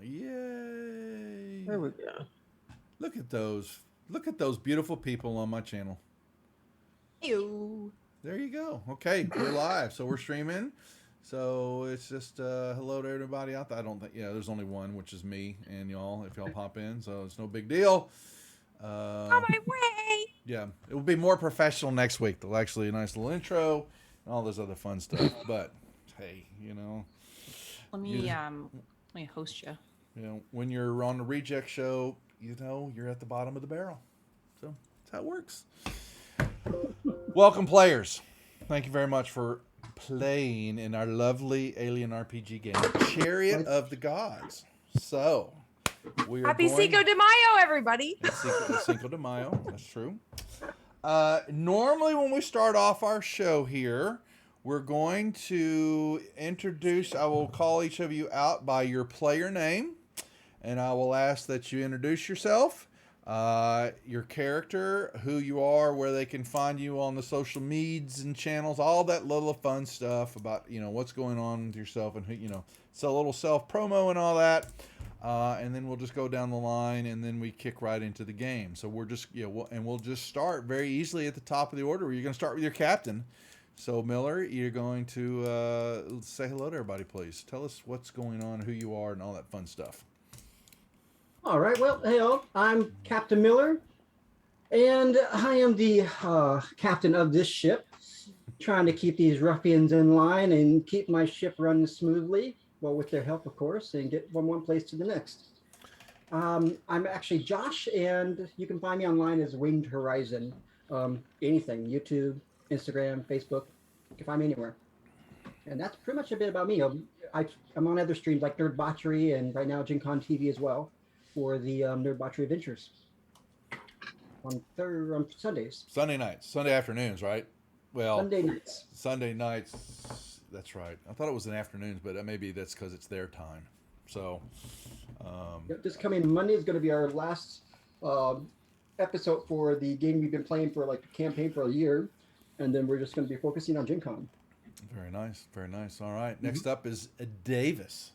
Yay! There we go. Look at those. Look at those beautiful people on my channel. Ew. There you go. Okay, we're live, so we're streaming. So it's just hello to everybody out there. I don't think there's only one, which is me and y'all. If y'all pop in, so it's no big deal. On my way. Yeah, it will be more professional next week. They'll actually a nice little intro and all this other fun stuff. But hey, Let me host you. When you're on the reject show, you're at the bottom of the barrel. So that's how it works. Welcome, players. Thank you very much for playing in our lovely alien RPG game, Chariot of the Gods. So we are Happy Cinco de Mayo, everybody. Cinco de Mayo. That's true. Normally, when we start off our show here, we're going to introduce. I will call each of you out by your player name, and I will ask that you introduce yourself, your character, who you are, where they can find you on the social medias and channels, all that little fun stuff about what's going on with yourself and who it's a little self promo and all that. And then we'll just go down the line, and then we kick right into the game. So we're just we'll just start very easily at the top of the order. You're going to start with your captain. So Miller, you're going to say hello to everybody, please. Tell us what's going on, who you are, and all that fun stuff. All right. Well, hey all. I'm Captain Miller, and I am the captain of this ship, trying to keep these ruffians in line and keep my ship running smoothly. Well, with their help, of course, and get from one place to the next. I'm actually Josh, and you can find me online as Winged Horizon. Anything, YouTube, Instagram, Facebook, you can find me anywhere. And that's pretty much a bit about me. I'm on other streams like Nerd Botchery and right now Gen Con TV as well for the Nerd Botchery Adventures on Sundays. Sunday afternoons, right? Well, Sunday nights. That's right. I thought it was in afternoons, but maybe that's because it's their time. So, this coming Monday is going to be our last episode for the game we've been playing for like a campaign for a year, and then we're just going to be focusing on Gen Con. Very nice, very nice. All right, next up is Davis.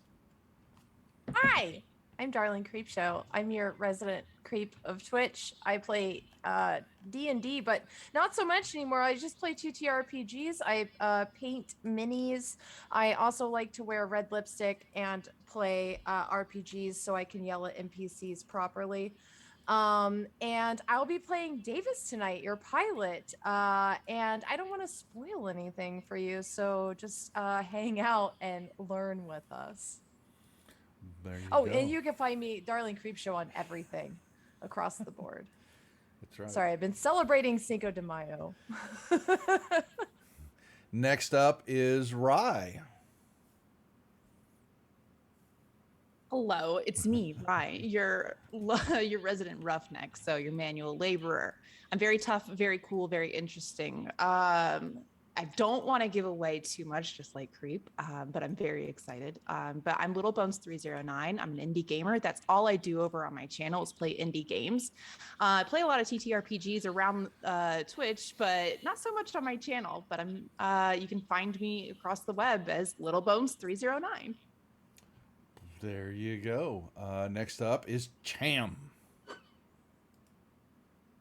Hi, I'm Darling Creepshow. I'm your resident creep of Twitch. I play D&D, but not so much anymore. I just play 2TRPGs. I paint minis. I also like to wear red lipstick and play RPGs so I can yell at NPCs properly. And I'll be playing Davis tonight, your pilot. And I don't want to spoil anything for you, so just hang out and learn with us. There you go. And you can find me, Darling Creepshow, on everything across the board. That's right. Sorry, I've been celebrating Cinco de Mayo. Next up is Rye. Hello, it's me, Rye, your resident roughneck, so your manual laborer. I'm very tough, very cool, very interesting. I don't want to give away too much, just like Creep, but I'm very excited. But I'm Little Bones 309. I'm an indie gamer. That's all I do over on my channel is play indie games. I play a lot of TTRPGs around Twitch, but not so much on my channel. But you can find me across the web as Little Bones 309. There you go. Next up is Cham.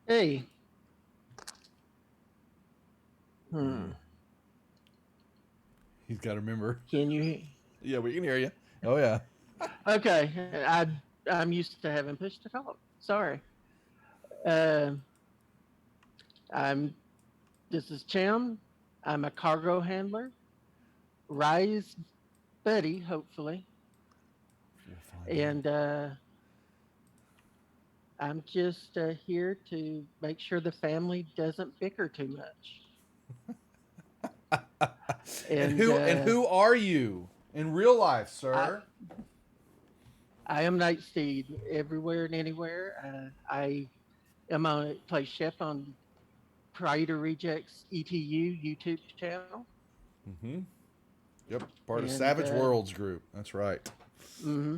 Hey. He's got to remember. Can you? Yeah, we can hear you. Oh yeah. Okay, I'm used to having push to talk. Sorry. This is Cham. I'm a cargo handler. Rise buddy, hopefully. And I'm just here to make sure the family doesn't bicker too much. And who are you in real life, sir? I am Nightsteed everywhere and anywhere. I am play chef on Praetor Rejects ETU YouTube channel. Mm-hmm. Yep, part of Savage Worlds group. That's right. Mm-hmm.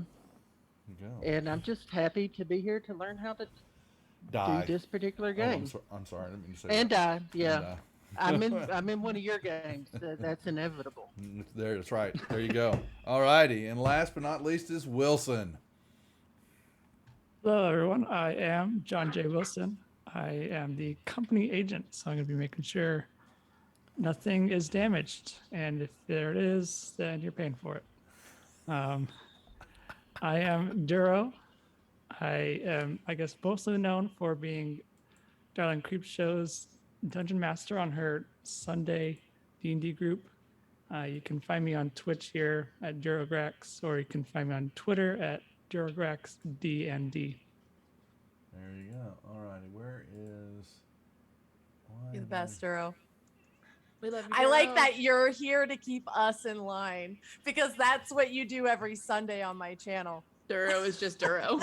Go. And I'm just happy to be here to learn how to do this particular game. I'm sorry, I didn't mean to say and that. Yeah. I'm in one of your games. That's inevitable. There, that's right. There you go. All righty. And last but not least is Wilson. Hello, everyone. I am John J. Wilson. I am the company agent, so I'm going to be making sure nothing is damaged. And if there it is, then you're paying for it. I am Duro. I am, I guess, mostly known for being Darling Creep Show's Dungeon Master on her Sunday D&D group. You can find me on Twitch here at Durograx, or you can find me on Twitter at DurograxDND. There you go. All righty. Where is... You're the best, Duro. We love you. I like Duro. that you're here to keep us in line because that's what you do every Sunday on my channel. Duro is just Duro.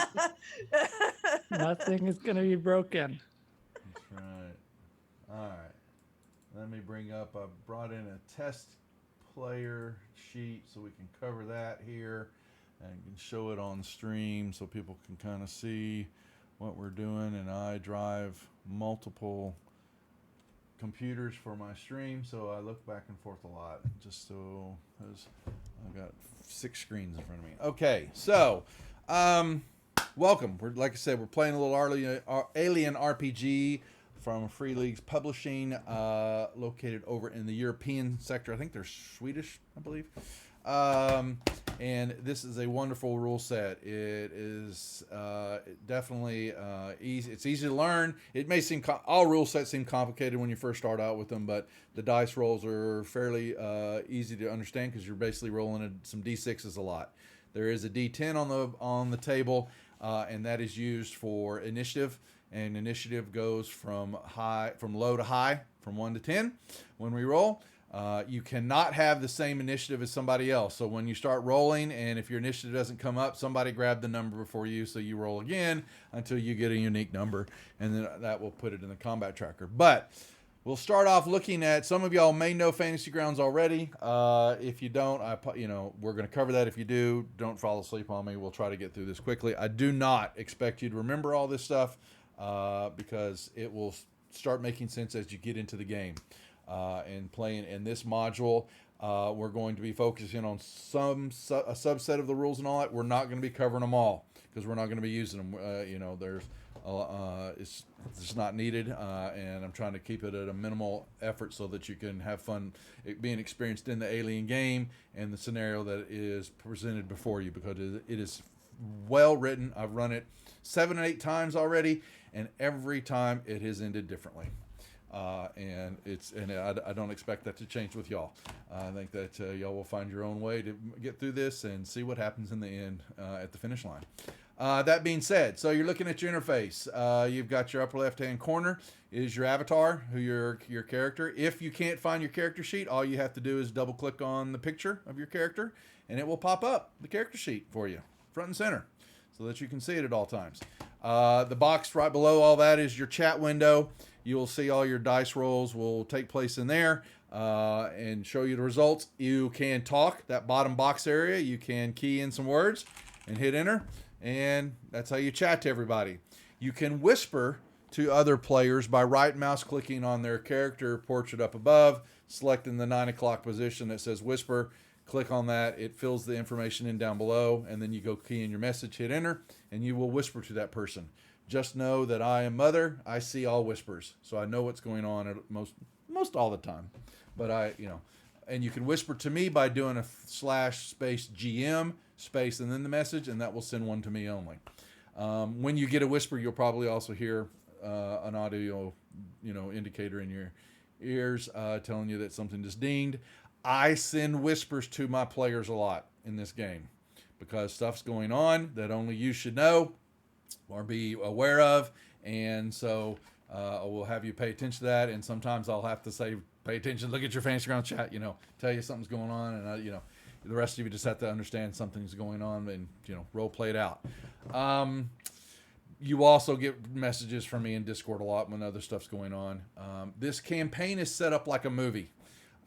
Nothing is going to be broken. That's right. All right. Let me bring up, I brought in a test player sheet so we can cover that here and can show it on stream so people can kind of see what we're doing. And I drive multiple computers for my stream, so I look back and forth a lot just so as I've got 6 screens in front of me. Okay, so welcome. We're, like I said, we're playing a little alien RPG from Free Leagues Publishing, located over in the European sector. I think they're Swedish, I believe. And this is a wonderful rule set. It is definitely easy. It's easy to learn. It may seem all rule sets seem complicated when you first start out with them, but the dice rolls are fairly easy to understand because you're basically rolling some d6s a lot. There is a d10 on the table, and that is used for initiative. And initiative goes from low to high, from 1 to 10 when we roll. You cannot have the same initiative as somebody else. So when you start rolling, and if your initiative doesn't come up, somebody grab the number before you, so you roll again until you get a unique number, and then that will put it in the combat tracker. But we'll start off looking at, some of y'all may know Fantasy Grounds already. If you don't, we're going to cover that. If you do, don't fall asleep on me. We'll try to get through this quickly. I do not expect you to remember all this stuff because it will start making sense as you get into the game. And playing in this module, we're going to be focusing on a subset of the rules and all that. We're not going to be covering them all because we're not going to be using them. It's just not needed, and I'm trying to keep it at a minimal effort so that you can have fun being experienced in the alien game and the scenario that is presented before you, because it is well written. I've run it 7 or 8 times already, and every time it has ended differently. And I don't expect that to change with y'all. I think that y'all will find your own way to get through this and see what happens in the end at the finish line. That being said, so you're looking at your interface. You've got your upper left-hand corner is your avatar, who your character. If you can't find your character sheet, all you have to do is double-click on the picture of your character, and it will pop up the character sheet for you, front and center, so that you can see it at all times. The box right below all that is your chat window. You'll see all your dice rolls will take place in there and show you the results. You can talk, that bottom box area. You can key in some words and hit enter, and that's how you chat to everybody. You can whisper to other players by right mouse clicking on their character portrait up above, selecting the 9 o'clock position that says whisper. Click on that. It fills the information in down below, and then you go key in your message, hit enter, and you will whisper to that person. Just know that I am Mother. I see all whispers, so I know what's going on at most all the time. But and you can whisper to me by doing a /GM space and then the message, and that will send one to me only. When you get a whisper, you'll probably also hear an audio, indicator in your ears telling you that something is dinged. I send whispers to my players a lot in this game because stuff's going on that only you should know or be aware of, and so we'll have you pay attention to that. And sometimes I'll have to say, pay attention, look at your Fantasy Ground chat, tell you something's going on, and the rest of you just have to understand something's going on and role play it out. You also get messages from me in Discord a lot when other stuff's going on. This campaign is set up like a movie.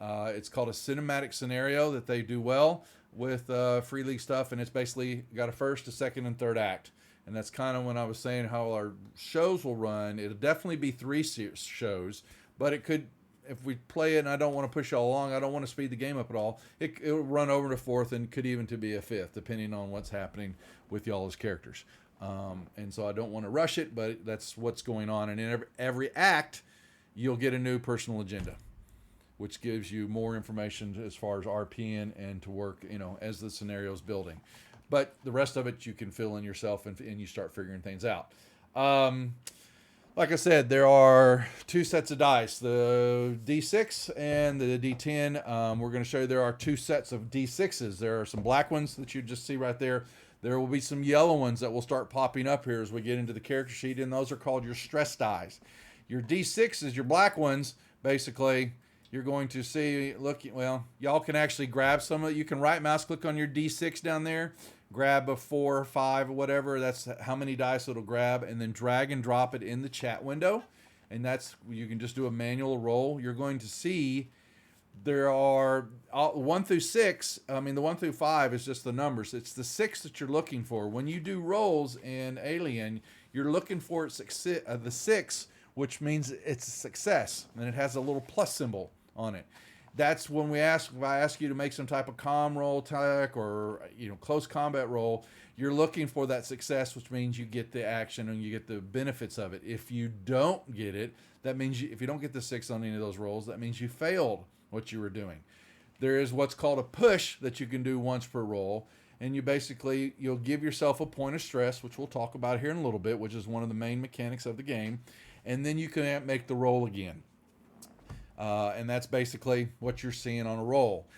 It's called a cinematic scenario that they do well with Free League stuff, and it's basically got a first, a second, and third act. And that's kind of when I was saying how our shows will run. It'll definitely be 3 shows, but it could, if we play it and I don't want to push y'all along, I don't want to speed the game up at all, it'll run over to 4th and could even to be a 5th, depending on what's happening with y'all as characters. And so I don't want to rush it, but that's what's going on. And in every act, you'll get a new personal agenda, which gives you more information as far as RPing and to work, as the scenario's building. But the rest of it you can fill in yourself, and you start figuring things out. Like I said, there are 2 sets of dice, the D6 and the D10. We're going to show you there are 2 sets of D6s. There are some black ones that you just see right there. There will be some yellow ones that will start popping up here as we get into the character sheet, and those are called your stress dice. Your D6s, your black ones, basically, you're going to see, y'all can actually grab some of it. You can right mouse click on your D6 down there, grab a 4 or 5 or whatever. That's how many dice it'll grab, and then drag and drop it in the chat window. And you can just do a manual roll. You're going to see there are 1 through 6. The 1 through 5 is just the numbers. It's the 6 that you're looking for. When you do rolls in Alien, you're looking for the 6, which means it's a success, and it has a little plus symbol on it. That's when if I ask you to make some type of comm roll tech or close combat roll, you're looking for that success, which means you get the action and you get the benefits of it. If you don't get it, that means if you don't get the 6 on any of those rolls, that means you failed what you were doing. There is what's called a push that you can do once per roll, and you'll give yourself a point of stress, which we'll talk about here in a little bit, which is one of the main mechanics of the game, and then you can make the roll again. And that's basically what you're seeing on a roll.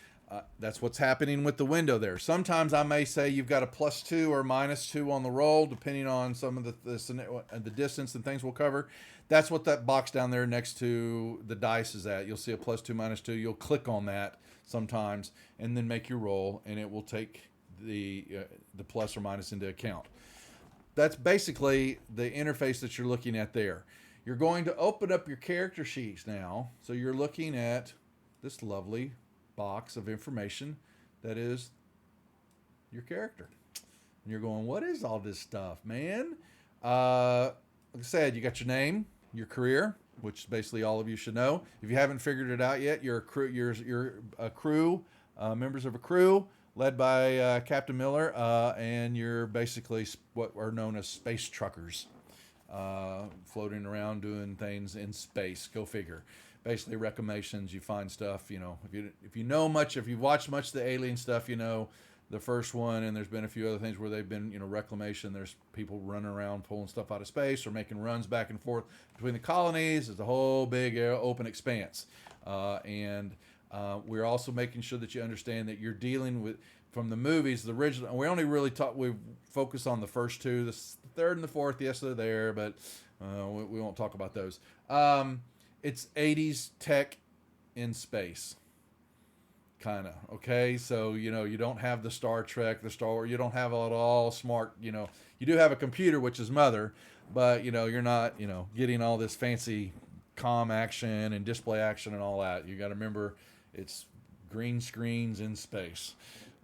That's what's happening with the window there. Sometimes I may say you've got a +2 or -2 on the roll, depending on some of the distance and things we'll cover. That's what that box down there next to the dice is at. You'll see a +2, -2. You'll click on that sometimes and then make your roll, and it will take the plus or minus into account. That's basically the interface that you're looking at there. You're going to open up your character sheets now. So you're looking at this lovely box of information that is your character. And you're going, what is all this stuff, man? Like I said, you got your name, your career, which basically all of you should know. If you haven't figured it out yet, you're a crew, members of a crew led by Captain Miller, and you're basically what are known as space truckers. Floating around doing things in space. Go figure. Basically reclamations, you find stuff, if you've watched much of the Alien stuff, the first one, and there's been a few other things where they've been, reclamation. There's people running around pulling stuff out of space or making runs back and forth between the colonies. It's a whole big open expanse. And we're also making sure that you understand that you're dealing with, from the movies, the original, and we only really we focus on the first 2, the 3rd and the 4th, yes, they're there, but we won't talk about those. It's 80s tech in space, kind of, okay? So, you don't have the Star Trek, the Star Wars, you don't have it all smart, you do have a computer, which is Mother, but, you're not, getting all this fancy comm action and display action and all that. You got to remember, it's green screens in space.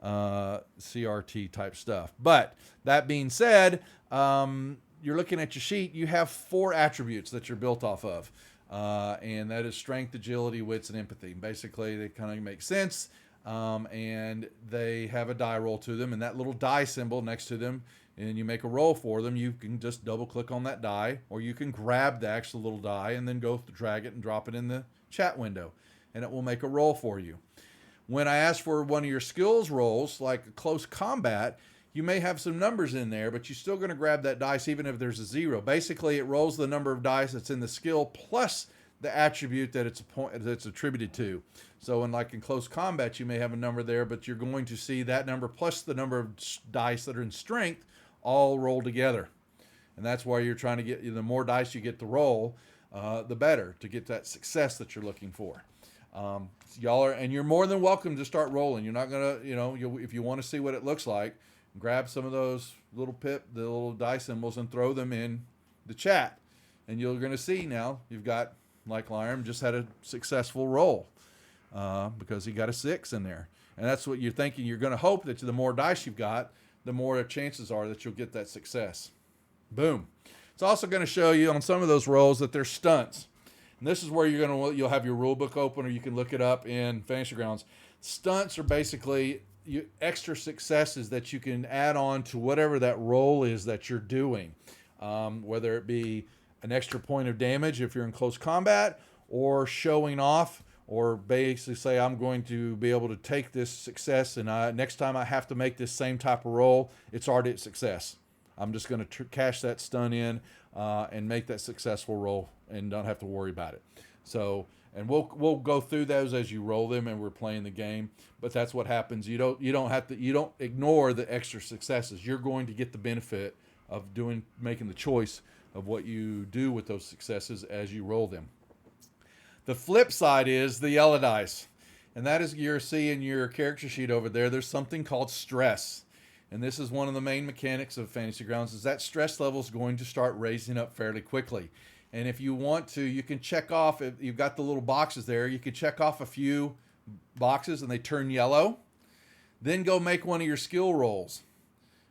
CRT type stuff. But that being said, you're looking at your sheet. You have 4 attributes that you're built off of, and that is strength, agility, wits, and empathy. Basically, they kind of make sense, and they have a die roll to them, and that little die symbol next to them, and you make a roll for them. You can just double click on that die, or you can grab the actual little die and then go drag it and drop it in the chat window, and it will make a roll for you. When I ask for one of your skills rolls, like close combat, you may have some numbers in there, but you're still going to grab that dice even if there's a 0. Basically, it rolls the number of dice that's in the skill plus the attribute that that's attributed to. So in close combat, you may have a number there, but you're going to see that number plus the number of dice that are in strength all roll together. And that's why you're trying to get, the more dice you get to roll, the better to get that success that you're looking for. And you're more than welcome to start rolling. You're not gonna, if you want to see what it looks like, grab some of those the little die symbols and throw them in the chat, and you're gonna see now you've got, like Lyram just had a successful roll because he got a 6 in there, and that's what you're thinking. You're gonna hope that the more dice you've got, the more chances are that you'll get that success. Boom. It's also going to show you on some of those rolls that there's stunts. And this is where you'll have your rule book open, or you can look it up in Fantasy Grounds. Stunts are basically extra successes that you can add on to whatever that roll is that you're doing, whether it be an extra point of damage if you're in close combat, or showing off, or basically say, I'm going to be able to take this success, and next time I have to make this same type of roll, it's already a success. I'm just going to cash that stun in and make that successful roll, and don't have to worry about it. So, and we'll go through those as you roll them, and we're playing the game. But that's what happens. You don't ignore the extra successes. You're going to get the benefit of making the choice of what you do with those successes as you roll them. The flip side is the yellow dice, and that is, you're seeing your character sheet over there. There's something called stress. And this is one of the main mechanics of Fantasy Grounds, is that stress level is going to start raising up fairly quickly. And if you want to, you can check off, if you've got the little boxes there, you can check off a few boxes and they turn yellow. Then go make one of your skill rolls.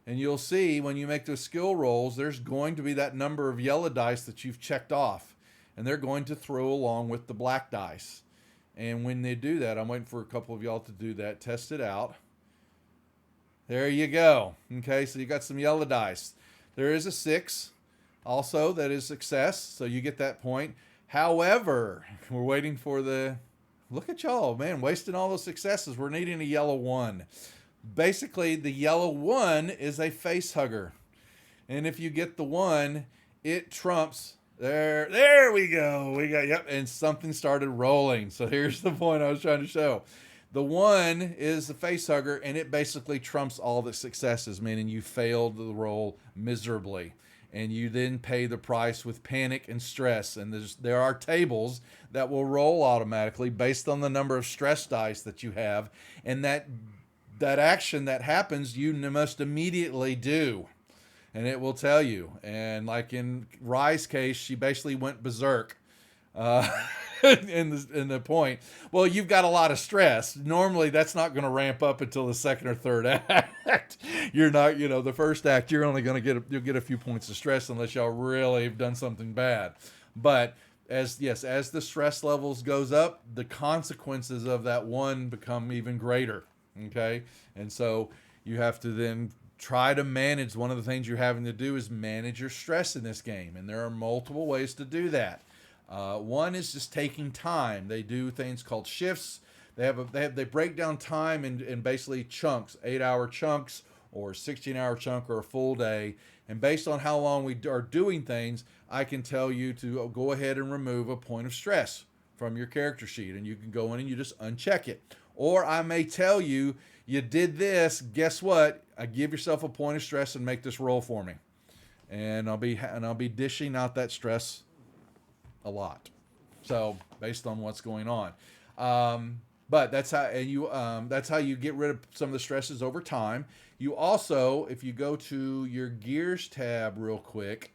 And you'll see when you make those skill rolls, there's going to be that number of yellow dice that you've checked off. And they're going to throw along with the black dice. And when they do that, I'm waiting for a couple of y'all to do that, test it out. There you go. Okay, so you got some yellow dice. There is a 6 also that is success, so you get that point. However, we're waiting for look at y'all, man, wasting all those successes. We're needing a yellow 1. Basically, the yellow 1 is a face hugger. And if you get the 1, it trumps. There we go. Yep, and something started rolling. So here's the point I was trying to show. The 1 is the face hugger, and it basically trumps all the successes, meaning you failed the roll miserably. And you then pay the price with panic and stress. And there are tables that will roll automatically based on the number of stress dice that you have. And that action that happens, you must immediately do. And it will tell you. And like in Rye's case, she basically went berserk. In the point, well, you've got a lot of stress. Normally that's not going to ramp up until the second or third act. You're not, the first act, you're only going to you'll get a few points of stress unless y'all really have done something bad. But as the stress levels goes up, the consequences of that 1 become even greater. Okay. And so you have to then try to manage. One of the things you're having to do is manage your stress in this game. And there are multiple ways to do that. One is just taking time. They do things called shifts. They break down time in basically chunks, 8-hour chunks or 16-hour chunk or a full day. And based on how long we are doing things, I can tell you to go ahead and remove a point of stress from your character sheet. And you can go in and you just uncheck it. Or I may tell you, you did this, guess what? I give yourself a point of stress and make this roll for me. And I'll be dishing out that stress a lot. So based on what's going on. But that's how you get rid of some of the stresses over time. You also, if you go to your gears tab real quick,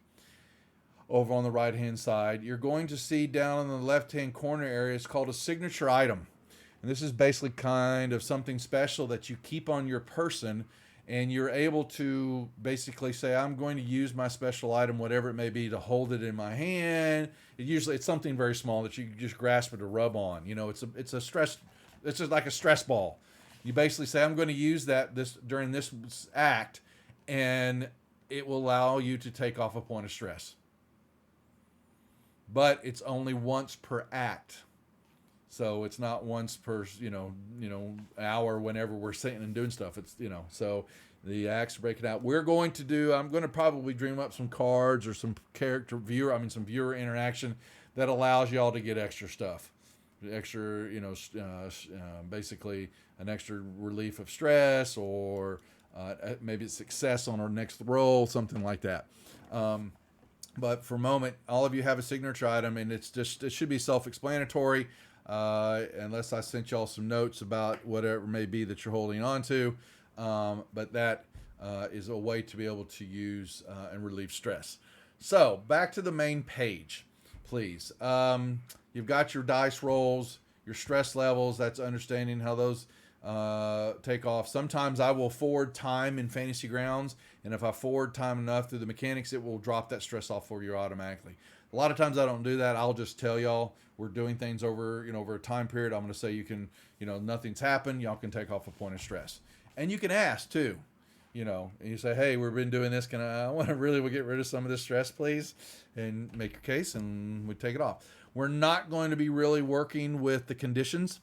over on the right hand side, you're going to see down in the left hand corner area, it's called a signature item. And this is basically kind of something special that you keep on your person, and you're able to basically say, I'm going to use my special item, whatever it may be, to hold it in my hand. It's something very small that you can just grasp it or rub on. It's just like a stress ball. You basically say, I'm going to use this during this act, and it will allow you to take off a point of stress. But it's only once per act. So it's not once per, hour whenever we're sitting and doing stuff. It's, so the acts break it out. I'm going to probably dream up some cards or some some viewer interaction that allows y'all to get extra stuff. Extra, basically an extra relief of stress, or maybe it's success on our next roll, something like that. But for a moment, all of you have a signature item, and it should be self-explanatory. Unless I sent y'all some notes about whatever it may be that you're holding on to. But that is a way to be able to use and relieve stress. So back to the main page, please. You've got your dice rolls, your stress levels. That's understanding how those take off. Sometimes I will forward time in Fantasy Grounds, and if I forward time enough through the mechanics, it will drop that stress off for you automatically. A lot of times I don't do that. I'll just tell y'all we're doing things over a time period. I'm going to say you can, nothing's happened. Y'all can take off a point of stress. And you can ask too, you know, and you say, hey, we've been doing this. I want to really get rid of some of this stress, please, and make your case, and we take it off. We're not going to be really working with the conditions.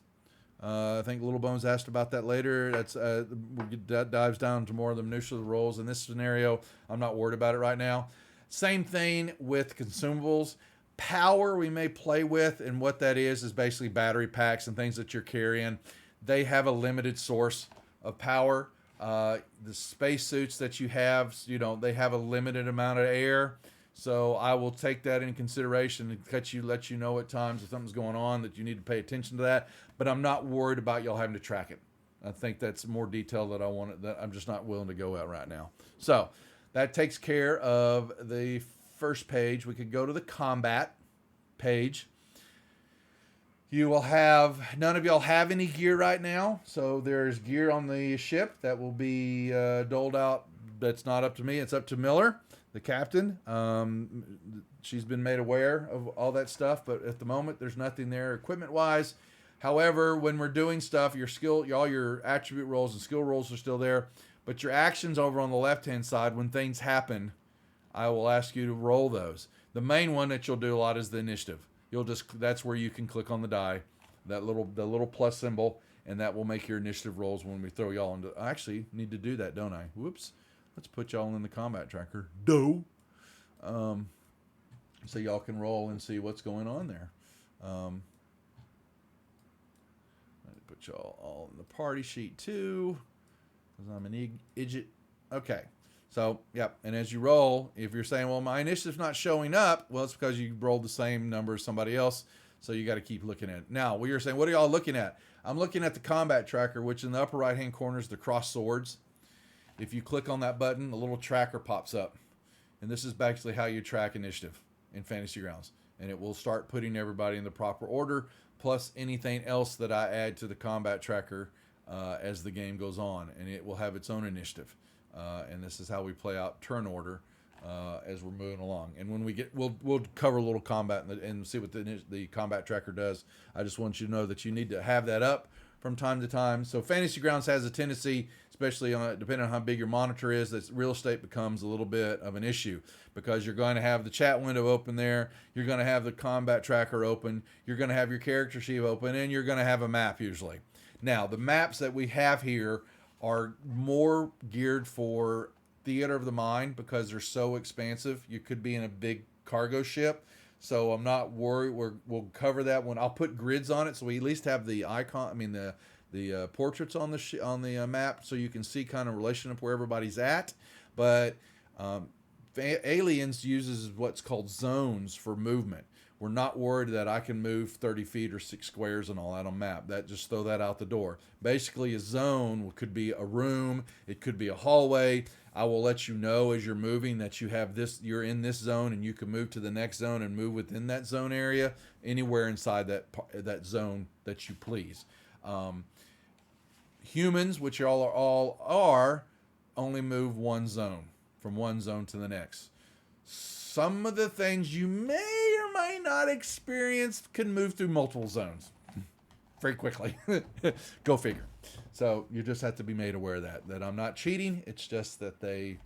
I think Little Bones asked about that later. That dives down to more of the minutiae of the roles. In this scenario, I'm not worried about it right now. Same thing with consumables. Power we may play with, and what that is basically battery packs and things that you're carrying. They have a limited source of power. The spacesuits that you have, you know, they have a limited amount of air. So I will take that into consideration and let you know at times if something's going on that you need to pay attention to that. But I'm not worried about y'all having to track it. I think that's more detail that I'm just not willing to go out right now. So that takes care of the first page. We could go to the combat page. You will have, none of y'all have any gear right now. So there's gear on the ship that will be doled out. That's not up to me. It's up to Miller, the captain. She's been made aware of all that stuff, but at the moment there's nothing there equipment wise. However, when we're doing stuff, all your attribute rolls and skill rolls are still there, but your actions over on the left-hand side, when things happen, I will ask you to roll those. The main one that you'll do a lot is the initiative. That's where you can click on the die, the little plus symbol, and that will make your initiative rolls when we throw y'all into. I actually need to do that, don't I? Whoops. Let's put y'all in the combat tracker. So y'all can roll and see what's going on there. Let me put y'all all in the party sheet too, because I'm an idiot. Okay. So, yep. And as you roll, if you're saying, well, my initiative's not showing up, well, it's because you rolled the same number as somebody else. So you got to keep looking at it. Now, what you're saying, what are y'all looking at? I'm looking at the combat tracker, which in the upper right-hand corner is the cross swords. If you click on that button, a little tracker pops up. And this is basically how you track initiative in Fantasy Grounds. And it will start putting everybody in the proper order, plus anything else that I add to the combat tracker as the game goes on. And it will have its own initiative. And this is how we play out turn order as we're moving along. And when we get, we'll cover a little combat and see what the combat tracker does. I just want you to know that you need to have that up from time to time. So Fantasy Grounds has a tendency, especially depending on how big your monitor is, that real estate becomes a little bit of an issue because you're going to have the chat window open there. You're going to have the combat tracker open. You're going to have your character sheet open, and you're going to have a map usually. Now, the maps that we have here are more geared for theater of the mind because they're so expansive. You could be in a big cargo ship, so I'm not worried. We'll cover that one. I'll put grids on it, so we at least have the icon. I mean the portraits on the map, so you can see kind of relationship where everybody's at. But Aliens uses what's called zones for movement. We're not worried that I can move 30 feet or 6 squares and all that on map. That just throw that out the door. Basically, a zone could be a room. It could be a hallway. I will let you know as you're moving that you have this. You're in this zone, and you can move to the next zone and move within that zone area anywhere inside that zone that you please. Humans, which y'all all are, only move one zone from one zone to the next. Some of the things you may or may not experience can move through multiple zones very quickly. Go figure. So you just have to be made aware of that I'm not cheating. It's just that they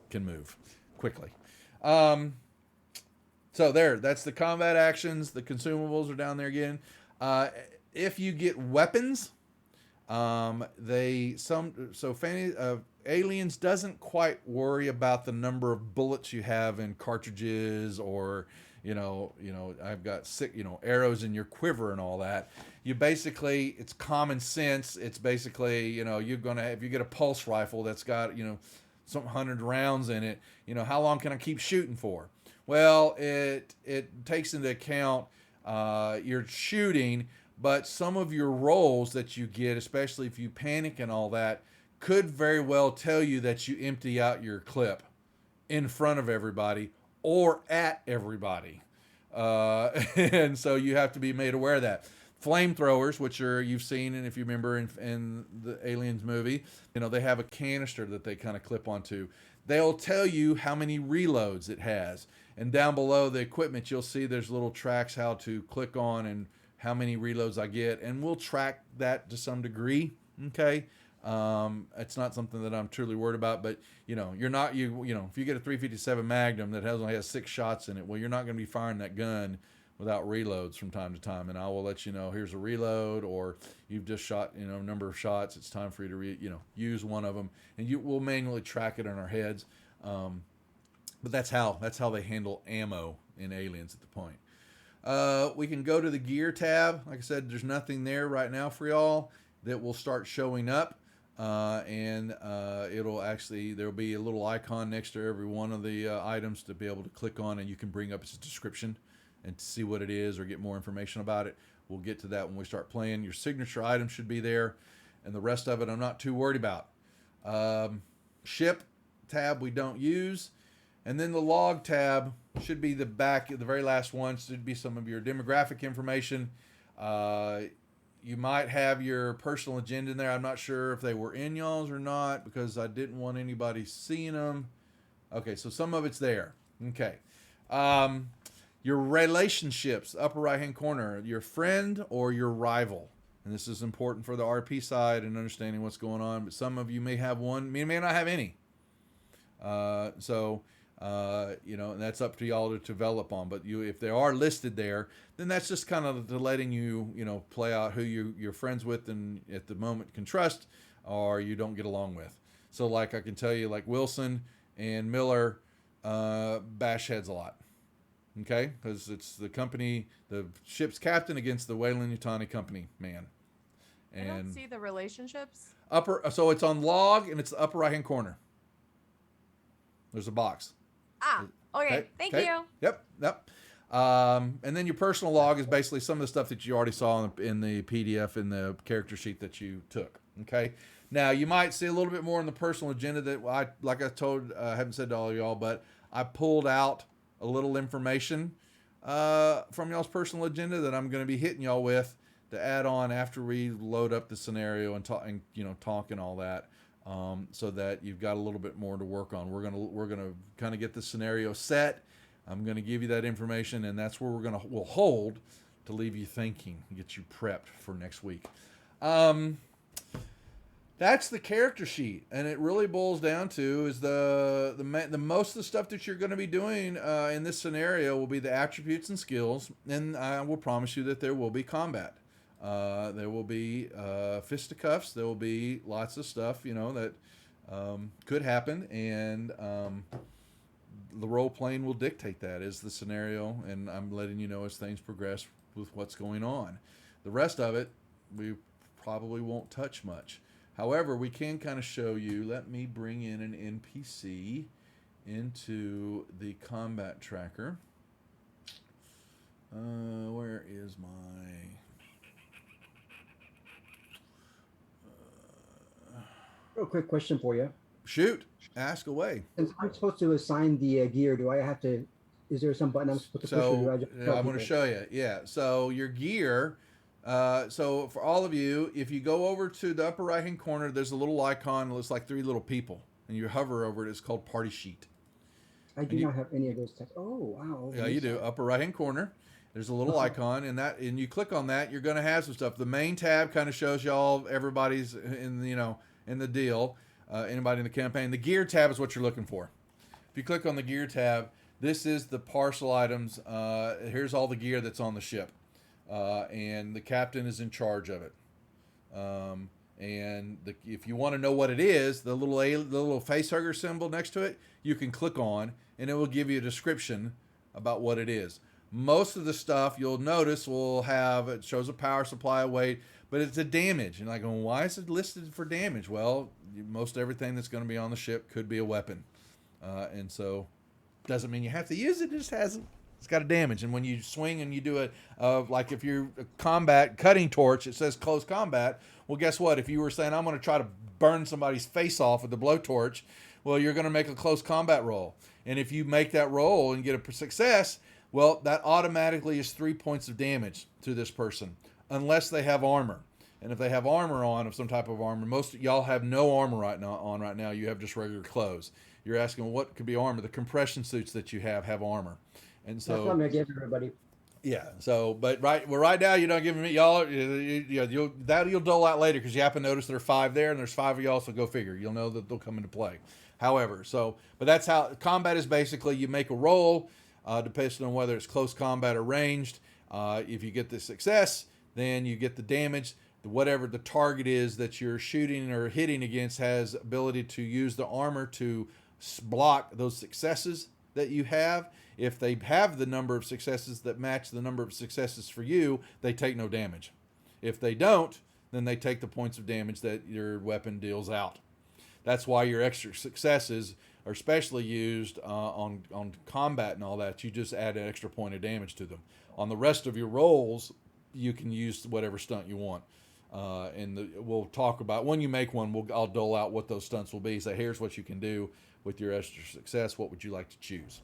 can move quickly. So that's the combat actions. The consumables are down there again. If you get weapons, Aliens doesn't quite worry about the number of bullets you have in cartridges or, I've got arrows in your quiver and all that. You basically, it's common sense. It's basically, if you get a pulse rifle that's got, some 100 rounds in it, how long can I keep shooting for? Well, it takes into account, your shooting, but some of your rolls that you get, especially if you panic and all that, could very well tell you that you empty out your clip in front of everybody or at everybody. And so you have to be made aware of that. Flamethrowers, which you've seen, and if you remember in the Aliens movie, they have a canister that they kind of clip onto. They'll tell you how many reloads it has. And down below the equipment, you'll see there's little tracks how to click on and how many reloads I get. And we'll track that to some degree. Okay. It's not something that I'm truly worried about, but you're not, if you get a 357 Magnum that only has 6 shots in it, well, you're not going to be firing that gun without reloads from time to time. And I will let you know, here's a reload, or you've just shot, a number of shots. It's time for you to use one of them, and we'll manually track it in our heads. But that's how they handle ammo in Aliens at the point. We can go to the gear tab. Like I said, there's nothing there right now for y'all. That will start showing up, and there'll be a little icon next to every one of the items to be able to click on, and you can bring up its description and see what it is or get more information about it. We'll get to that when we start playing. Your signature item should be there, and the rest of it I'm not too worried about. Ship tab we don't use, and then the log tab should be the very last one. Should be some of your demographic information. You might have your personal agenda in there. I'm not sure if they were in y'all's or not because I didn't want anybody seeing them. Okay, so some of it's there. Okay. Your relationships, upper right-hand corner, your friend or your rival. And this is important for the RP side and understanding what's going on. But some of you may have one, may not have any. And that's up to y'all to develop on. But if they are listed there, then that's just kind of letting you, play out who you're friends with and at the moment can trust or you don't get along with. So like I can tell you, like Wilson and Miller bash heads a lot. Okay? Because it's the company, the ship's captain against the Weyland-Yutani company man. And I don't see the relationships. So it's on log and it's the upper right-hand corner. There's a box. Okay. Thank you. Yep. And then your personal log is basically some of the stuff that you already saw in the PDF in the character sheet that you took. Okay. Now you might see a little bit more in the personal agenda that I haven't said to all of y'all, but I pulled out a little information from y'all's personal agenda that I'm going to be hitting y'all with to add on after we load up the scenario and talk and all that. So that you've got a little bit more to work on. We're gonna kind of get the scenario set. I'm gonna give you that information, and that's where we'll hold to leave you thinking, get you prepped for next week. That's the character sheet, and it really boils down to is the most of the stuff that you're going to be doing in this scenario will be the attributes and skills, and I will promise you that there will be combat. There will be fisticuffs. There will be lots of stuff, that could happen, and the role playing will dictate that as the scenario, and I'm letting you know as things progress with what's going on. The rest of it, we probably won't touch much. However, we can kind of show you. Let me bring in an NPC into the combat tracker. Where is my... Real quick question for you. Shoot, ask away. Since I'm supposed to assign the gear, do I have to? Is there some button I'm supposed to push? Or do I just I'm going to show you. Yeah. So your gear. So for all of you, if you go over to the upper right-hand corner, there's a little icon. It looks like 3 little people, and you hover over it. It's called Party Sheet. I do not have any of those text. Oh wow. Yeah, you do. Upper right-hand corner. There's a little icon, and you click on that. You're going to have some stuff. The main tab kind of shows y'all everybody's in the deal, anybody in the campaign. The gear tab is what you're looking for. If you click on the gear tab, this is the parcel items. Here's all the gear that's on the ship, and the captain is in charge of it. If you want to know what it is, the little face hugger symbol next to it, you can click on, and it will give you a description about what it is. Most of the stuff you'll notice it shows a power supply, a weight, but it's a damage. And like, why is it listed for damage? Well, most everything that's going to be on the ship could be a weapon. And so doesn't mean you have to use it. It just it's got a damage. And when you swing and you do like if you're a combat cutting torch, it says close combat. Well, guess what? If you were saying, I'm going to try to burn somebody's face off with the blowtorch, well, you're going to make a close combat roll. And if you make that roll and get a success, well, that automatically is 3 points of damage to this person, unless they have armor. And if they have armor on, of some type of armor, most of y'all have no armor right now. You have just regular clothes. You're asking, well, what could be armor? The compression suits that you have armor. And so that's what I'm going to give everybody. Yeah. So, but right now you're not giving me y'all. You'll dole out later because you happen to notice there are 5 there and there's 5 of y'all. So go figure. You'll know that they'll come into play. However, but that's how combat is basically. You make a roll, depending on whether it's close combat or ranged. If you get the success, then you get the damage. Whatever the target is that you're shooting or hitting against has ability to use the armor to block those successes that you have. If they have the number of successes that match the number of successes for you, they take no damage. If they don't, then they take the points of damage that your weapon deals out. That's why your extra successes are especially used on combat and all that. You just add an extra point of damage to them. On the rest of your rolls, you can use whatever stunt you want. We'll talk about when you make one. I'll dole out what those stunts will be. So here's what you can do with your extra success. What would you like to choose?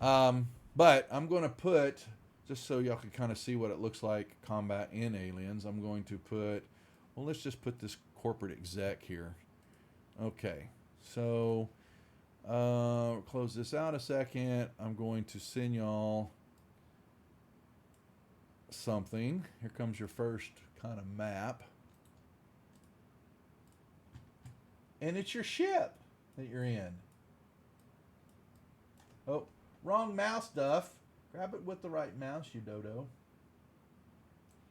But I'm going to put, just so y'all can kind of see what it looks like combat in Aliens. I'm going to put, well, let's just put this corporate exec here. Okay, so close this out a second. I'm going to send y'all something. Here comes your first kind of map. And it's your ship that you're in. Oh, wrong mouse, Duff. Grab it with the right mouse, you dodo.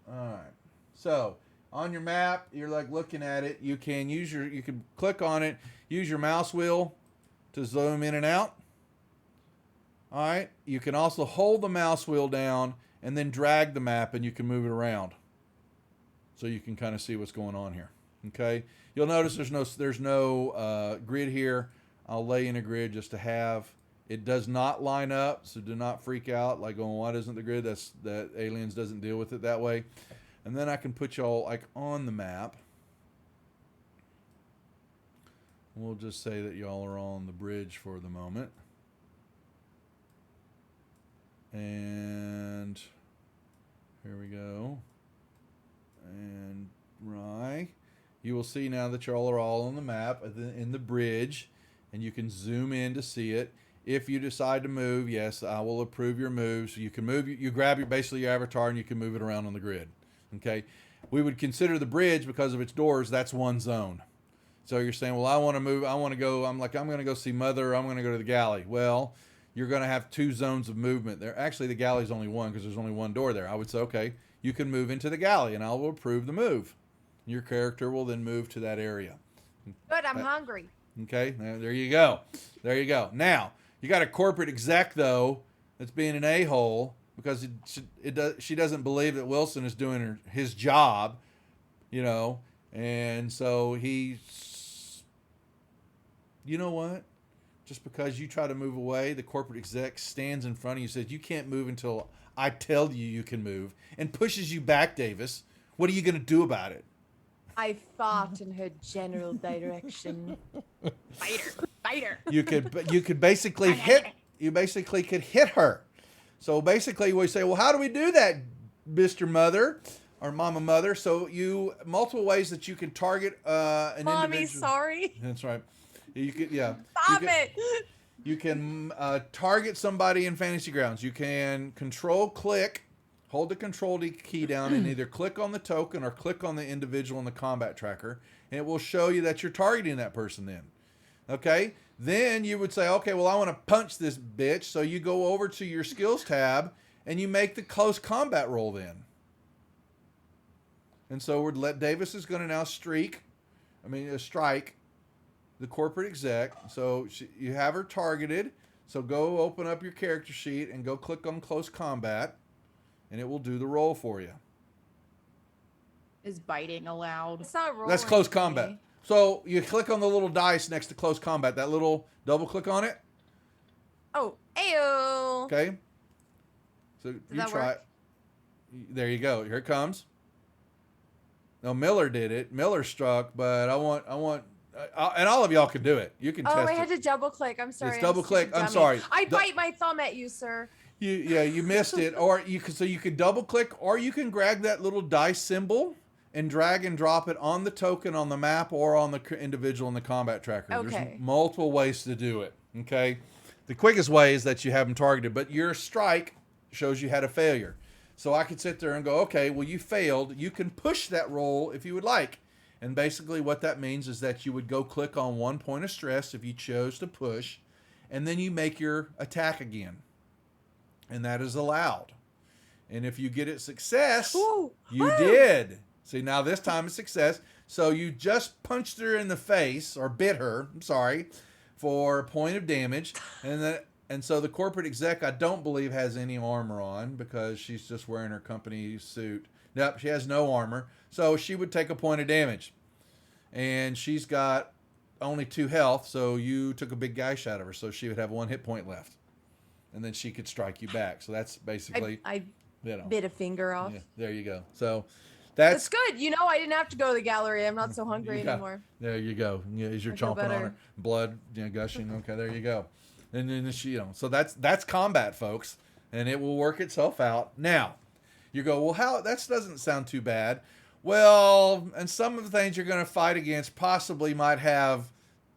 Alright. So, on your map, you're like looking at it. You can click on it, use your mouse wheel to zoom in and out. Alright. You can also hold the mouse wheel down and then drag the map and you can move it around. So you can kind of see what's going on here. Okay. You'll notice there's no grid here. I'll lay in a grid just to have. It does not line up, so do not freak out like going, why doesn't the grid? That Aliens doesn't deal with it that way. And then I can put y'all like on the map. We'll just say that y'all are on the bridge for the moment. And here we go. And right. You will see now that y'all are all on the map in the bridge, and you can zoom in to see it. If you decide to move, yes, I will approve your moves. You can move. You grab basically your avatar, and you can move it around on the grid. Okay. We would consider the bridge because of its doors. That's one zone. So you're saying, well, I want to move. I want to go. I'm going to go see Mother. I'm going to go to the galley. Well, you're going to have 2 zones of movement there. Actually, the galley's only one because there's only one door there. I would say, okay, you can move into the galley, and I will approve the move. Your character will then move to that area. Good, I'm hungry. Okay, there you go. There you go. Now, you got a corporate exec, though, that's being an a-hole because she doesn't believe that Wilson is doing his job, you know, and so you know what? Just because you try to move away, the corporate exec stands in front of you and says, you can't move until I tell you can move, and pushes you back, Davis. What are you going to do about it? I fought in her general direction. Fighter. You could basically could hit her. So basically we say, well, how do we do that, Mr. Mother or Mama Mother? So multiple ways that you can target an Mommy, individual. sorry. That's right. You could, yeah. Stop it. You can target somebody in Fantasy Grounds. You can click, hold the control key down and either click on the token or click on the individual in the combat tracker, and it will show you that you're targeting that person then. Okay? Then you would say, okay, well, I want to punch this bitch. So you go over to your skills tab and you make the close combat roll then. And so Davis is going to now strike the corporate exec. So you have her targeted. So go open up your character sheet and go click on close combat, and it will do the roll for you. Is biting allowed? It's not rolling. That's close for combat. me. So you click on the little dice next to close combat. That little double click on it. Oh, ayo. Okay. So you that try work? it. There you go. Here it comes. No, Miller did it. Miller struck, but I want, and all of y'all can do it. You can test Oh, I it. had to double click. I'm sorry. It's double click. I'm dummy. sorry. I bite my thumb at you, sir. You missed it, or you can double click, or you can grab that little dice symbol and drag and drop it on the token on the map or on the individual in the combat tracker. Okay. There's multiple ways to do it. Okay, the quickest way is that you have them targeted, but your strike shows you had a failure. So I could sit there and go, okay, well, you failed. You can push that roll if you would like. And basically what that means is that you would go click on 1 point of stress if you chose to push, and then you make your attack again. And that is allowed. And if you get it success, Ooh. you Woo. did. See, now this time it's success. So you just punched her in the face, or bit her, I'm sorry, for a point of damage. And so the corporate exec, I don't believe, has any armor on because she's just wearing her company suit. Nope, she has no armor. So she would take a point of damage. And she's got only 2 health, so you took a big gash out of her, so she would have 1 hit point left. And then she could strike you back. So that's basically, I you know. bit a finger off. Yeah, there you go. So That's good. You know, I didn't have to go to the gallery. I'm not so hungry you got- anymore. There you go. Yeah, is you're I feel chomping on better. her, blood, gushing. Okay, there you go. And then she, so that's combat, folks, and it will work itself out. Now, you go, well, how? That doesn't sound too bad. Well, and some of the things you're going to fight against possibly might have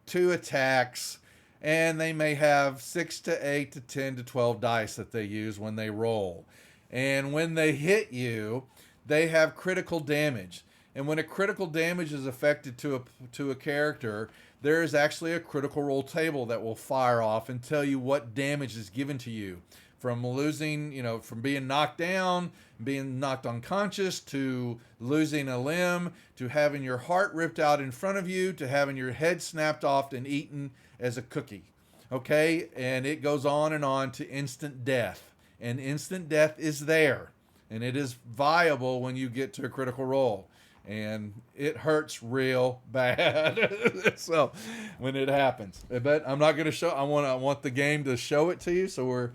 2 attacks, and they may have 6 to 8 to 10 to 12 dice that they use when they roll, and when they hit you, they have critical damage. And when a critical damage is affected to a character, there is actually a critical roll table that will fire off and tell you what damage is given to you. From losing, from being knocked down, being knocked unconscious, to losing a limb, to having your heart ripped out in front of you, to having your head snapped off and eaten as a cookie. Okay? And it goes on to instant death. And instant death is there. And it is viable when you get to a critical roll. And it hurts real bad. So when it happens, but I'm not going to show. I want the game to show it to you. So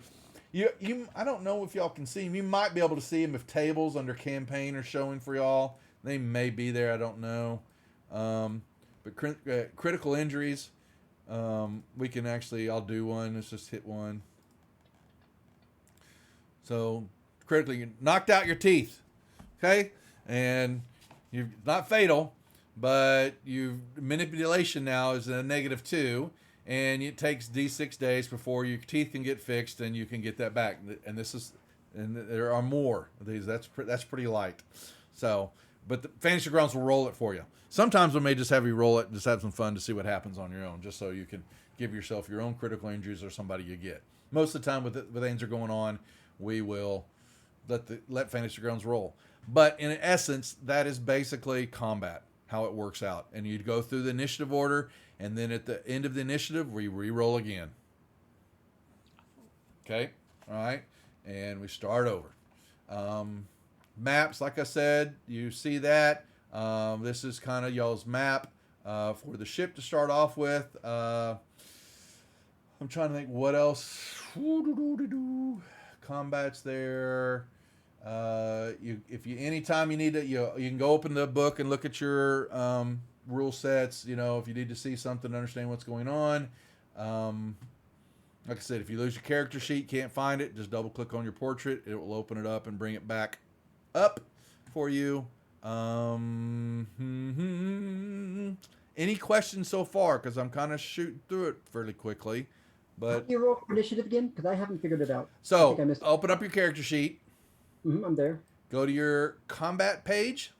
I don't know if y'all can see him. You might be able to see him if tables under campaign are showing for y'all. They may be there. I don't know. But critical injuries, we can actually. I'll do one. Let's just hit one. So critically, you knocked out your teeth. Okay, and. You're not fatal, but manipulation now is a -2, and it takes D6 days before your teeth can get fixed and you can get that back. And there are more of these. That's pretty light. So, but the Fantasy Grounds will roll it for you. Sometimes we may just have you roll it and just have some fun to see what happens on your own, just so you can give yourself your own critical injuries or somebody you get. Most of the time, with things are going on, we will let Fantasy Grounds roll. But in essence, that is basically combat, how it works out. And you'd go through the initiative order, and then at the end of the initiative, we re-roll again. Okay? All right? And we start over. Maps, like I said, you see that. This is kind of y'all's map for the ship to start off with. I'm trying to think what else. Combat's there. Anytime you need to, you can go open the book and look at your rule sets. If you need to see something to understand what's going on. Like I said, if you lose your character sheet, can't find it, just double click on your portrait. It will open it up and bring it back up for you. Any questions so far? Because I'm kind of shooting through it fairly quickly. But How do you roll for initiative again? Because I haven't figured it out. So I think I missed it. open up your character sheet. I'm there. Go to your combat page.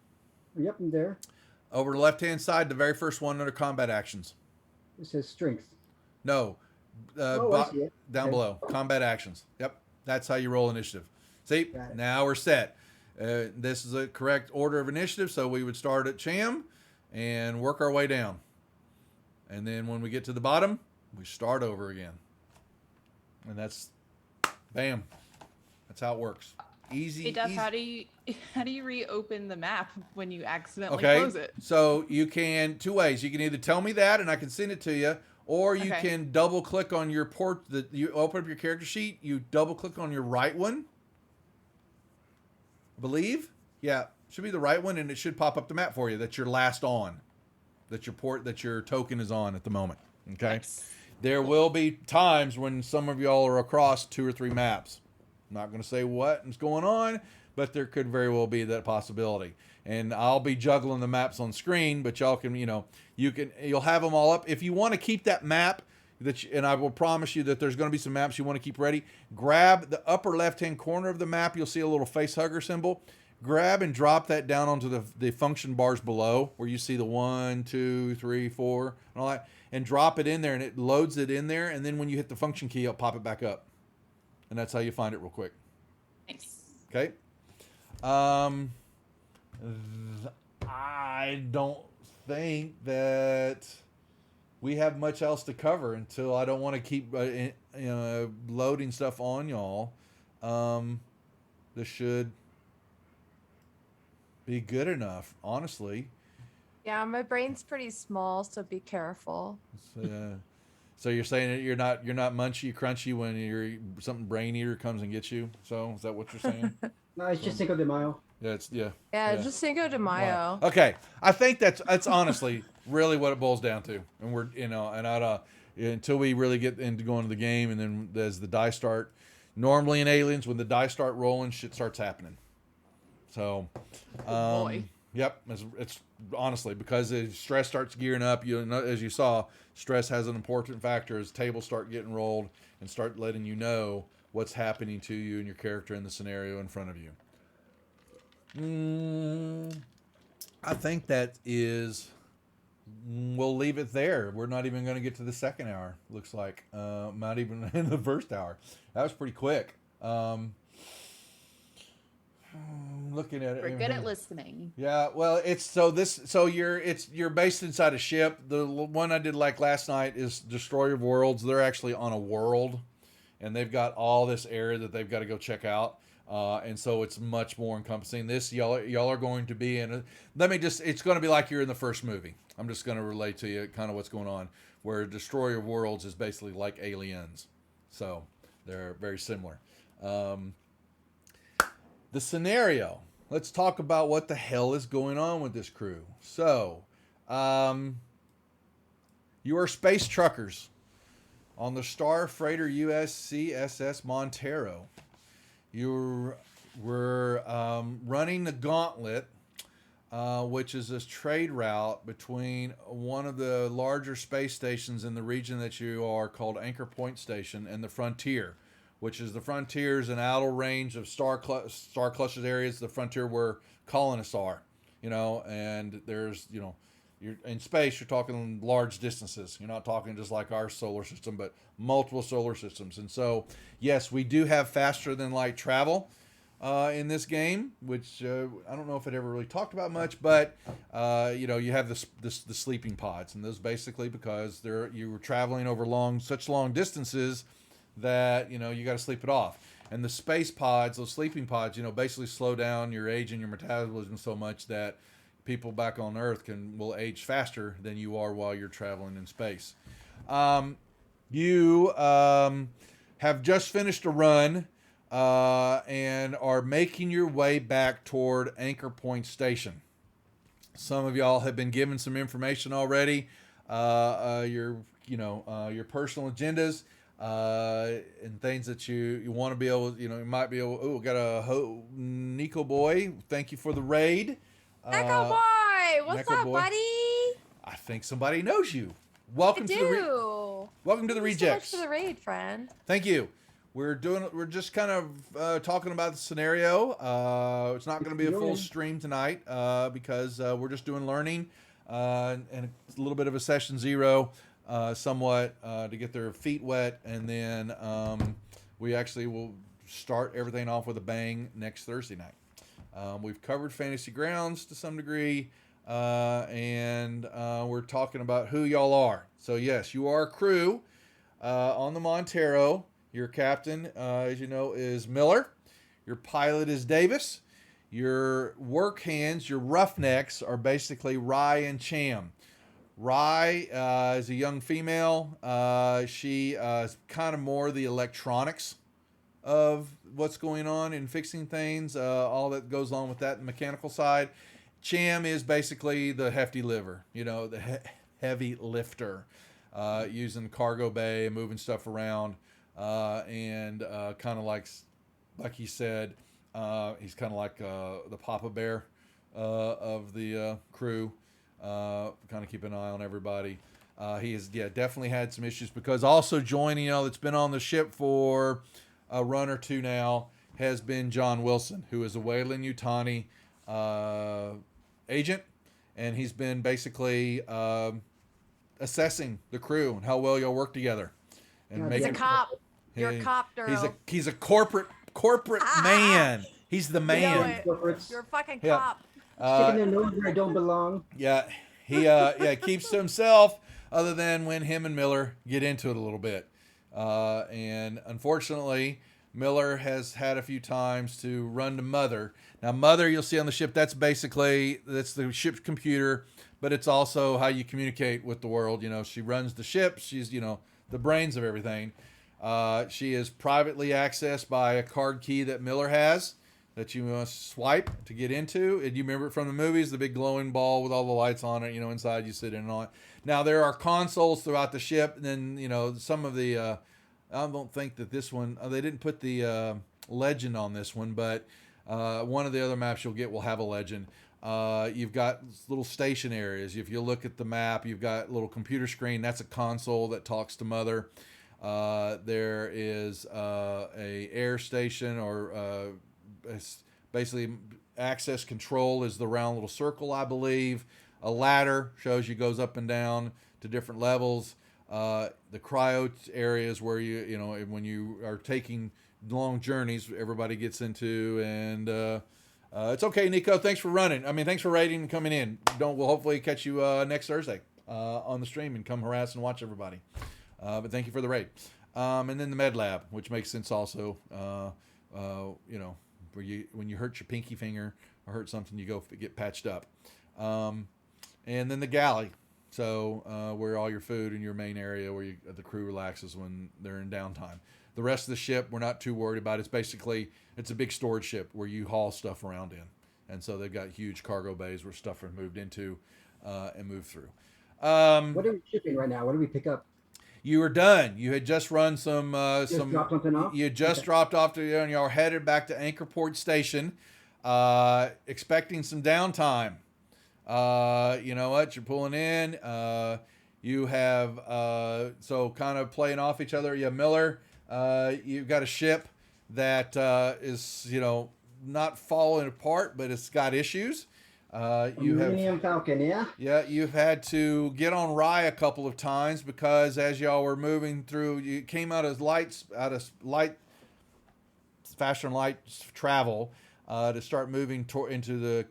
Yep, I'm there. Over the left-hand side, the very first one under combat actions. It says strength. No. I see it. Down Okay. below. Combat actions. Yep. That's how you roll initiative. See? Got it. Now we're set. This is the correct order of initiative, so we would start at Cham and work our way down. And then when we get to the bottom, we start over again. And that's, bam. That's how it works. Easy. Hey Duff, easy. how do you reopen the map when you accidentally Okay, close it? so you can 2 ways. You can either tell me that and I can send it to you, or you Okay. can double click on your you open up your character sheet, you double click on your right one. I believe, yeah, should be the right one, and it should pop up the map for you. That's your last on, that your token is on at the moment. Okay, Nice. there will be times when some of y'all are across 2 or 3 maps. I'm not going to say what is going on, but there could very well be that possibility. And I'll be juggling the maps on screen, but y'all can, you'll have them all up. If you want to keep that map, and I will promise you that there's going to be some maps you want to keep ready. Grab the upper left-hand corner of the map. You'll see a little face hugger symbol. Grab and drop that down onto the function bars below where you see the 1, 2, 3, 4, and all that. And drop it in there, and it loads it in there. And then when you hit the function key, it'll pop it back up. And that's how you find it real quick. Nice. Okay. I don't think that we have much else to cover until I don't want to keep loading stuff on y'all. This should be good enough, honestly. Yeah, my brain's pretty small, so be careful. So you're saying that you're not munchy crunchy when something brain eater comes and gets you. So is that what you're saying? No, it's just Cinco de Mayo. Yeah, just Cinco de Mayo. Okay, I think that's honestly really what it boils down to, and we're until we really get into going to the game, and then as the dice start, normally in Aliens when the dice start rolling, shit starts happening. So, boy. Yep, it's honestly because as stress starts gearing up. As you saw, stress has an important factor as tables start getting rolled and start letting you know what's happening to you and your character in the scenario in front of you. I think that is. We'll leave it there. We're not even going to get to the second hour. Looks like not even in the first hour. That was pretty quick. Looking at it, We're good at listening. Yeah, well, you're based inside a ship. The one I did like last night is Destroyer of Worlds. They're actually on a world, and they've got all this area that they've got to go check out. And so it's much more encompassing. This y'all are going to be in. It's going to be like you're in the first movie. I'm just going to relate to you kind of what's going on. Where Destroyer of Worlds is basically like Aliens, so they're very similar. The scenario. Let's talk about what the hell is going on with this crew. So, you are space truckers on the star freighter USCSS Montero. We're running the Gauntlet, which is this trade route between one of the larger space stations in the region that you are called Anchor Point Station and the Frontier, which is the Frontier is an outer range of star clusters areas, the Frontier where colonists are, and there's, you're in space, you're talking large distances. You're not talking just like our solar system, but multiple solar systems. And so, yes, we do have faster than light travel in this game, which I don't know if it ever really talked about much, but you have the sleeping pods, and those basically because you were traveling over such long distances that you got to sleep it off. And the space pods, those sleeping pods, basically slow down your age and your metabolism so much that people back on Earth will age faster than you are while you're traveling in space. You have just finished a run and are making your way back toward Anchor Point Station. Some of y'all have been given some information already. Your personal agendas. And things that you want to be able, you might be able. Oh, got a Nico boy. Thank you for the raid. Echo boy, what's Neko up, boy. buddy? I think somebody knows you. Welcome to the welcome to the Thank you rejects. so much for the raid, friend. Thank you. We're just kind of talking about the scenario. It's not going to be a full stream tonight because we're just doing learning and a little bit of a session zero. Somewhat to get their feet wet, and then we actually will start everything off with a bang next Thursday night. We've covered Fantasy Grounds to some degree, and we're talking about who y'all are. So yes, you are a crew on the Montero. Your captain, as you know, is Miller. Your pilot is Davis. Your work hands, your roughnecks, are basically Rye and Cham. Rye is a young female. She is kind of more the electronics of what's going on and fixing things, all that goes along with that, the mechanical side. Cham is basically the hefty liver, the heavy lifter, using cargo bay, moving stuff around, and kind of like he said, he's kind of like the Papa Bear of the crew. Kind of keep an eye on everybody. He has definitely had some issues because also joining, that's been on the ship for a run or two now has been John Wilson, who is a Wayland Yutani agent, and he's been basically assessing the crew and how well y'all work together. And God, He's a making cop. You're a cop, Duro. he's a corporate man. He's the You know man. it. Corporates You're a fucking Yeah. cop. sticking their nose where it don't belong. Yeah, he keeps to himself, other than when him and Miller get into it a little bit. And unfortunately, Miller has had a few times to run to Mother. Now, Mother, you'll see on the ship, that's the ship's computer, but it's also how you communicate with the world. She runs the ship. She's, the brains of everything. She is privately accessed by a card key that Miller has that you must swipe to get into. And you remember it from the movies, the big glowing ball with all the lights on it, inside you sit in on it. Now, there are consoles throughout the ship. And then, some of the, I don't think that this one, they didn't put the legend on this one, but one of the other maps you'll get will have a legend. You've got little station areas. If you look at the map, you've got a little computer screen. That's a console that talks to Mother. There is a air station, or basically access control is the round little circle, I believe. A ladder shows you goes up and down to different levels. The cryo areas where when you are taking long journeys, everybody gets into, and it's okay, Nico. Thanks for running. Thanks for raiding and coming in. We'll hopefully catch you next Thursday on the stream and come harass and watch everybody. But thank you for the raid. And then the med lab, which makes sense also. Where when you hurt your pinky finger or hurt something, you go get patched up. And then the galley. So where all your food in your main area where the crew relaxes when they're in downtime. The rest of the ship we're not too worried about. It's a big storage ship where you haul stuff around in. And so they've got huge cargo bays where stuff is moved into and moved through. What are we shipping right now? What do we pick up? You were done. You had just run some. Dropped something off? You had just dropped off and y'all headed back to Anchorport Station, expecting some downtime. You know what? You're pulling in. You have so kind of playing off each other. You have Miller. You've got a ship that is not falling apart, but it's got issues. Millennium Falcon, yeah. Yeah, you've had to get on Rye a couple of times because as y'all were moving through, you came out of faster than light travel to start moving into the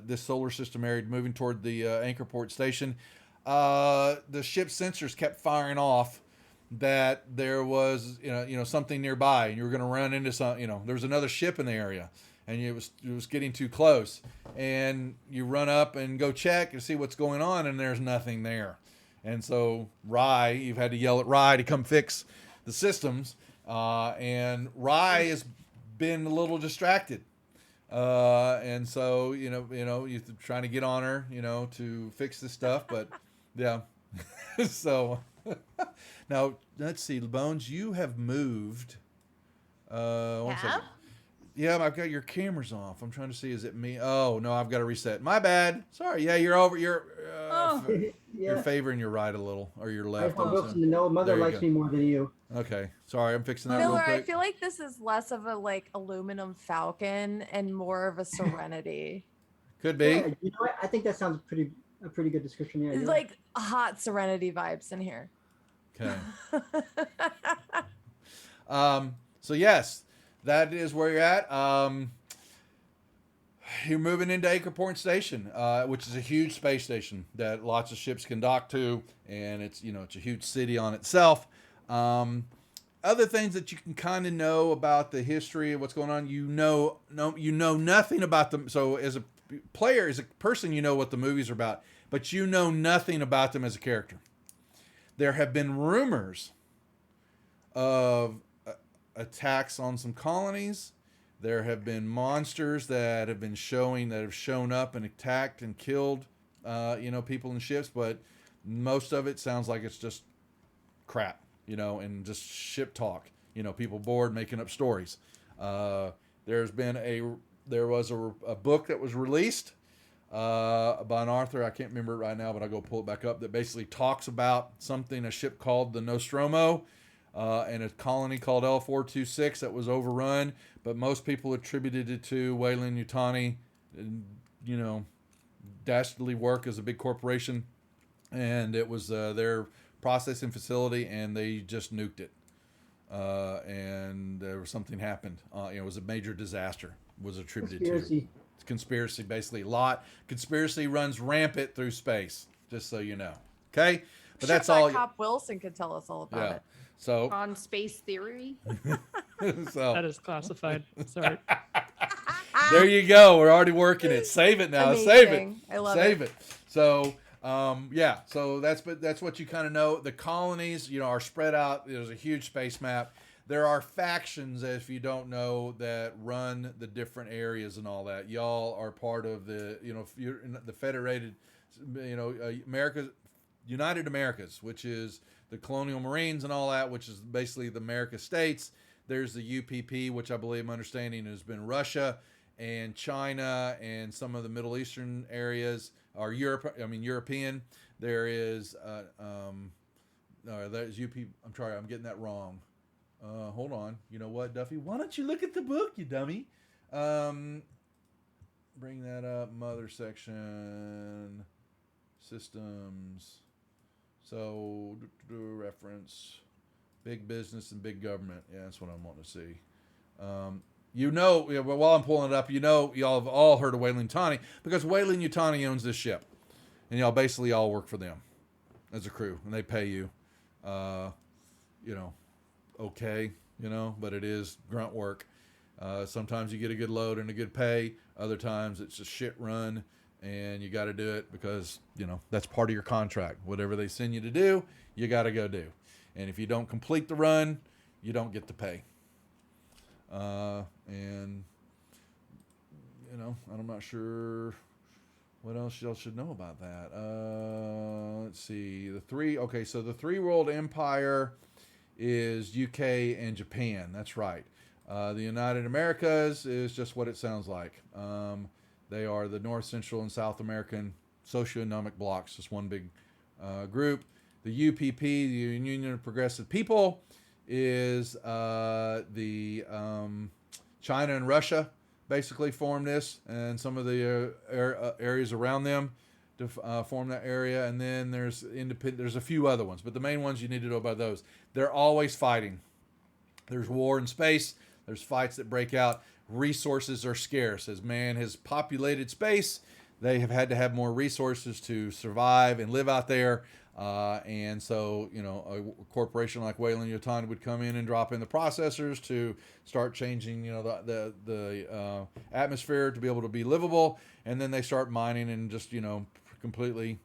this solar system area, moving toward the Anchorport station. The ship's sensors kept firing off that there was something nearby, and you were going to run into some. There was another ship in the area. And it was getting too close, and you run up and go check and see what's going on, and there's nothing there. And so Rye, you've had to yell at Rye to come fix the systems, and Rye has been a little distracted, and so you're trying to get on her, to fix this stuff, but yeah. So now let's see, Bones, you have moved. One second. Yeah, I've got your cameras off. I'm trying to see, is it me? Oh, no, I've got to reset. My bad. Sorry. Yeah, you're over. You're favoring your right a little, or your left. I want Wilson to know Mother likes me more than you. Okay. Sorry, I'm fixing that Miller, real quick. I feel like this is less of a aluminum Falcon and more of a Serenity. Could be. Yeah, you know what? I think that sounds a pretty good description. Yeah, It's like hot Serenity vibes in here. Okay. So yes, that is where you're at. You're moving into Anchorport Station, which is a huge space station that lots of ships can dock to, and it's it's a huge city on itself. Other things that you can kind of know about the history of what's going on, you know nothing about them. So as a player, as a person, you know what the movies are about, but you know nothing about them as a character. There have been rumors of attacks on some colonies. There have been monsters that have shown up and attacked and killed, people in ships. But most of it sounds like it's just crap, and just ship talk. People bored making up stories. There was a book that was released by an author. I can't remember it right now, but I'll go pull it back up. That basically talks about a ship called the Nostromo, and a colony called L426 that was overrun. But most people attributed it to Weyland-Yutani, dastardly work as a big corporation, and it was their processing facility, and they just nuked it. And there was something happened. It was a major disaster. Was attributed to conspiracy, basically. Conspiracy runs rampant through space. Just so you know, okay. But that's all. Cop Wilson could tell us all about it. So On space theory. so That is classified. Sorry. there you go. We're already working it. Save it now. Save it. I love Save it. So so that's what you kind of know. The colonies, are spread out. There's a huge space map. There are factions, if you don't know, that run the different areas and all that. Y'all are part of the, if you're in the Federated, United Americas, which is the Colonial Marines and all that, which is basically the America States. There's the UPP, which I believe my understanding has been Russia and China and some of the Middle Eastern areas, or European. There is, there's UP. I'm sorry, I'm getting that wrong. Hold on. You know what, Duffy? Why don't you look at the book, you dummy? Bring that up. Mother section. Systems. So, reference. Big business and big government. Yeah, that's what I'm wanting to see. While I'm pulling it up, y'all have all heard of Weyland-Yutani because Weyland-Yutani owns this ship. And y'all basically all work for them as a crew. And they pay you, okay, but it is grunt work. Sometimes you get a good load and a good pay. Other times it's a shit run and you got to do it because, that's part of your contract. Whatever they send you to do, you got to go do. And if you don't complete the run, you don't get the pay. And, I'm not sure what else y'all should know about that. Let's see. The three world empire is UK and Japan. That's right. The United Americas is just what it sounds like. They are the North, Central, and South American socioeconomic blocks, just one big group. The UPP, the Union of Progressive People, is the China and Russia basically form this, and some of the areas around them to form that area. And then there's a few other ones, but the main ones you need to know about those. They're always fighting. There's war in space. There's fights that break out. Resources are scarce. As man has populated space, they have had to have more resources to survive and live out there. And so, a corporation like Weyland-Yutani would come in and drop in the processors to start changing, the atmosphere to be able to be livable. And then they start mining and just, completely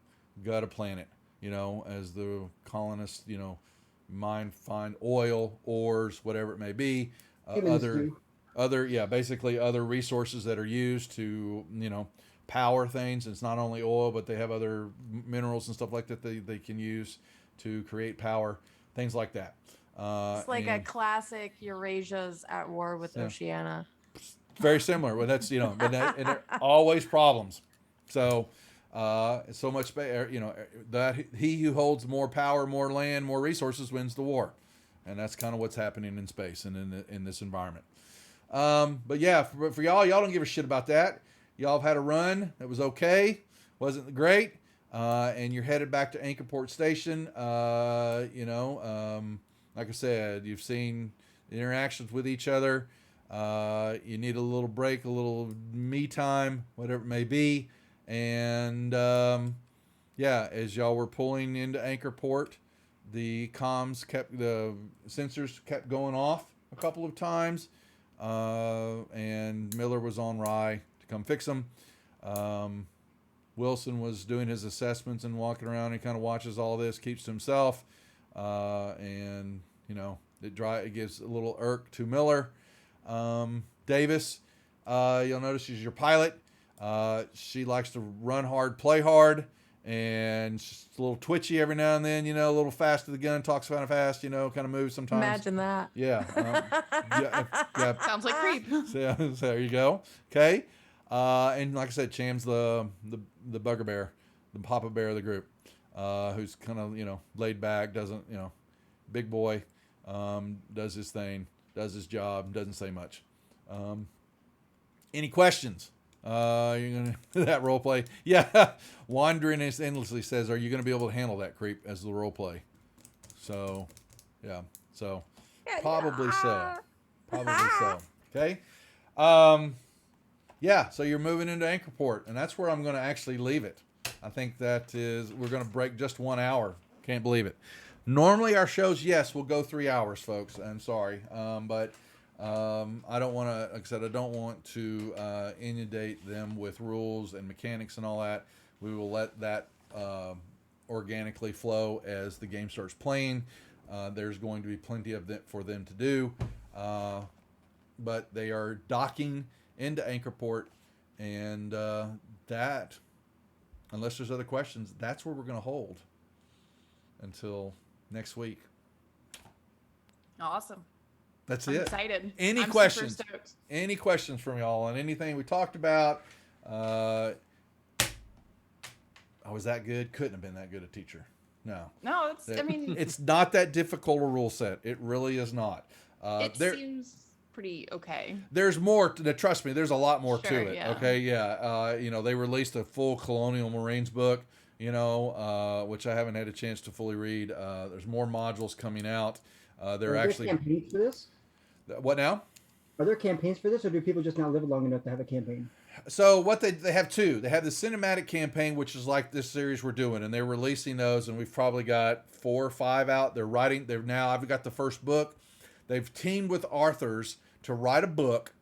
gut a planet, as the colonists, find oil, ores, whatever it may be, basically other resources that are used to, power things. It's not only oil, but they have other minerals and stuff like that they can use to create power, things like that. It's like a classic Eurasia's at war with Oceania. Very similar. Well, that's, and always problems. So, so much, that he who holds more power, more land, more resources wins the war. And that's kind of what's happening in space and in this environment. But yeah, for y'all don't give a shit about that. Y'all have had a run that was okay, wasn't great, and you're headed back to Anchorport Station. Like I said, you've seen the interactions with each other. You need a little break, a little me time, whatever it may be. And as y'all were pulling into Anchorport, the sensors kept going off a couple of times, and Miller was on Rye to come fix them. Wilson was doing his assessments and walking around. He kind of watches all this, keeps to himself, and it gives a little irk to Miller. Davis, you'll notice she's your pilot. She likes to run hard, play hard, and she's a little twitchy every now and then. A little fast to the gun, talks kind of fast. Kind of moves sometimes. Imagine that. Yeah. Sounds like creep. So there you go. Okay. And like I said, Cham's the bugbear, the papa bear of the group, who's kind of, laid back, doesn't, big boy, does his thing, does his job, doesn't say much. Any questions? You're gonna that role play? Yeah, Wandering Endlessly says, "Are you going to be able to handle that creep as the role play?" So, yeah, so probably so, probably so. Okay, yeah. So you're moving into Anchorport, and that's where I'm going to actually leave it. I think we're going to break just 1 hour. Can't believe it. Normally our shows, yes, will go 3 hours, folks. I'm sorry, but. I don't want to, like I said, I don't want to inundate them with rules and mechanics and all that. We will let that organically flow as the game starts playing. There's going to be plenty of that for them to do, but they are docking into Anchorport, and that, unless there's other questions, that's where we're going to hold until next week. Awesome. That's I'm it. excited. Any I'm questions? super stoked. Any questions from y'all on anything we talked about? I was that good? Couldn't have been that good a teacher. No. No, it's. I mean, It's not that difficult a rule set. It really is not. it seems pretty okay. There's more. Trust me, there's a lot more to Sure, it. yeah. Okay, yeah. They released a full Colonial Marines book, which I haven't had a chance to fully read. There's more modules coming out. They're Are actually. there campaigns for this? What now? Are there campaigns for this, or do people just not live long enough to have a campaign? So what they have two. They have the cinematic campaign, which is like this series we're doing, and they're releasing those, and we've probably got 4 or 5 out. I've got the first book. They've teamed with authors to write a book,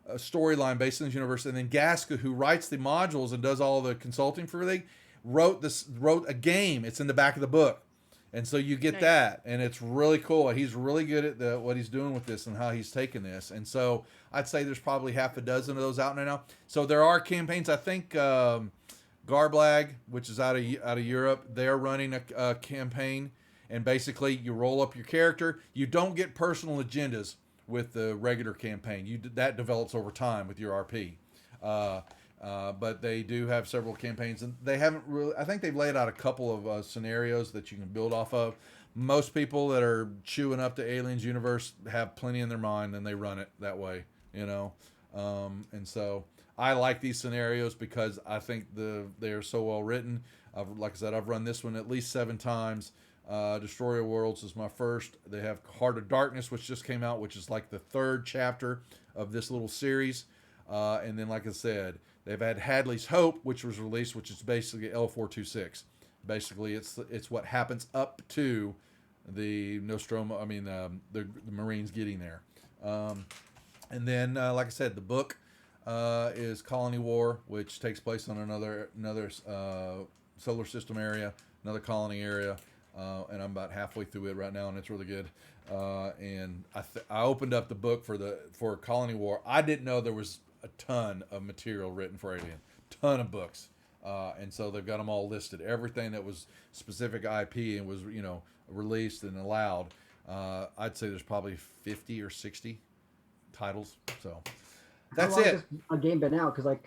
a storyline based in this universe, and then Gaska, who writes the modules and does all the consulting for everything, wrote a game. It's in the back of the book. And so you get Nice. that, and it's really cool. He's really good at what he's doing with this and how he's taking this. And so I'd say there's probably half a dozen of those out there now. So there are campaigns. I think Garblag, which is out of Europe, they're running a campaign. And basically, you roll up your character. You don't get personal agendas with the regular campaign. That develops over time with your RP. But they do have several campaigns, and they haven't really. I think they've laid out a couple of scenarios that you can build off of. Most people that are chewing up the Aliens universe have plenty in their mind, and they run it that way, And so I like these scenarios because I think they are so well written. Like I said, I've run this one at least 7 times. Destroyer Worlds is my first. They have Heart of Darkness, which just came out, which is like the 3rd chapter of this little series. And then, like I said, they've had Hadley's Hope, which was released, which is basically L426. Basically, it's what happens up to the Nostromo. I mean, the Marines getting there. And then, like I said, the book is Colony War, which takes place on another solar system area, another colony area. And I'm about halfway through it right now, and it's really good. And I opened up the book for Colony War. I didn't know there was a ton of material written for Alien, ton of books, and so they've got them all listed. Everything that was specific IP and was released and allowed. I'd say there's probably 50 or 60 titles. So that's How long it. has a game been out? Because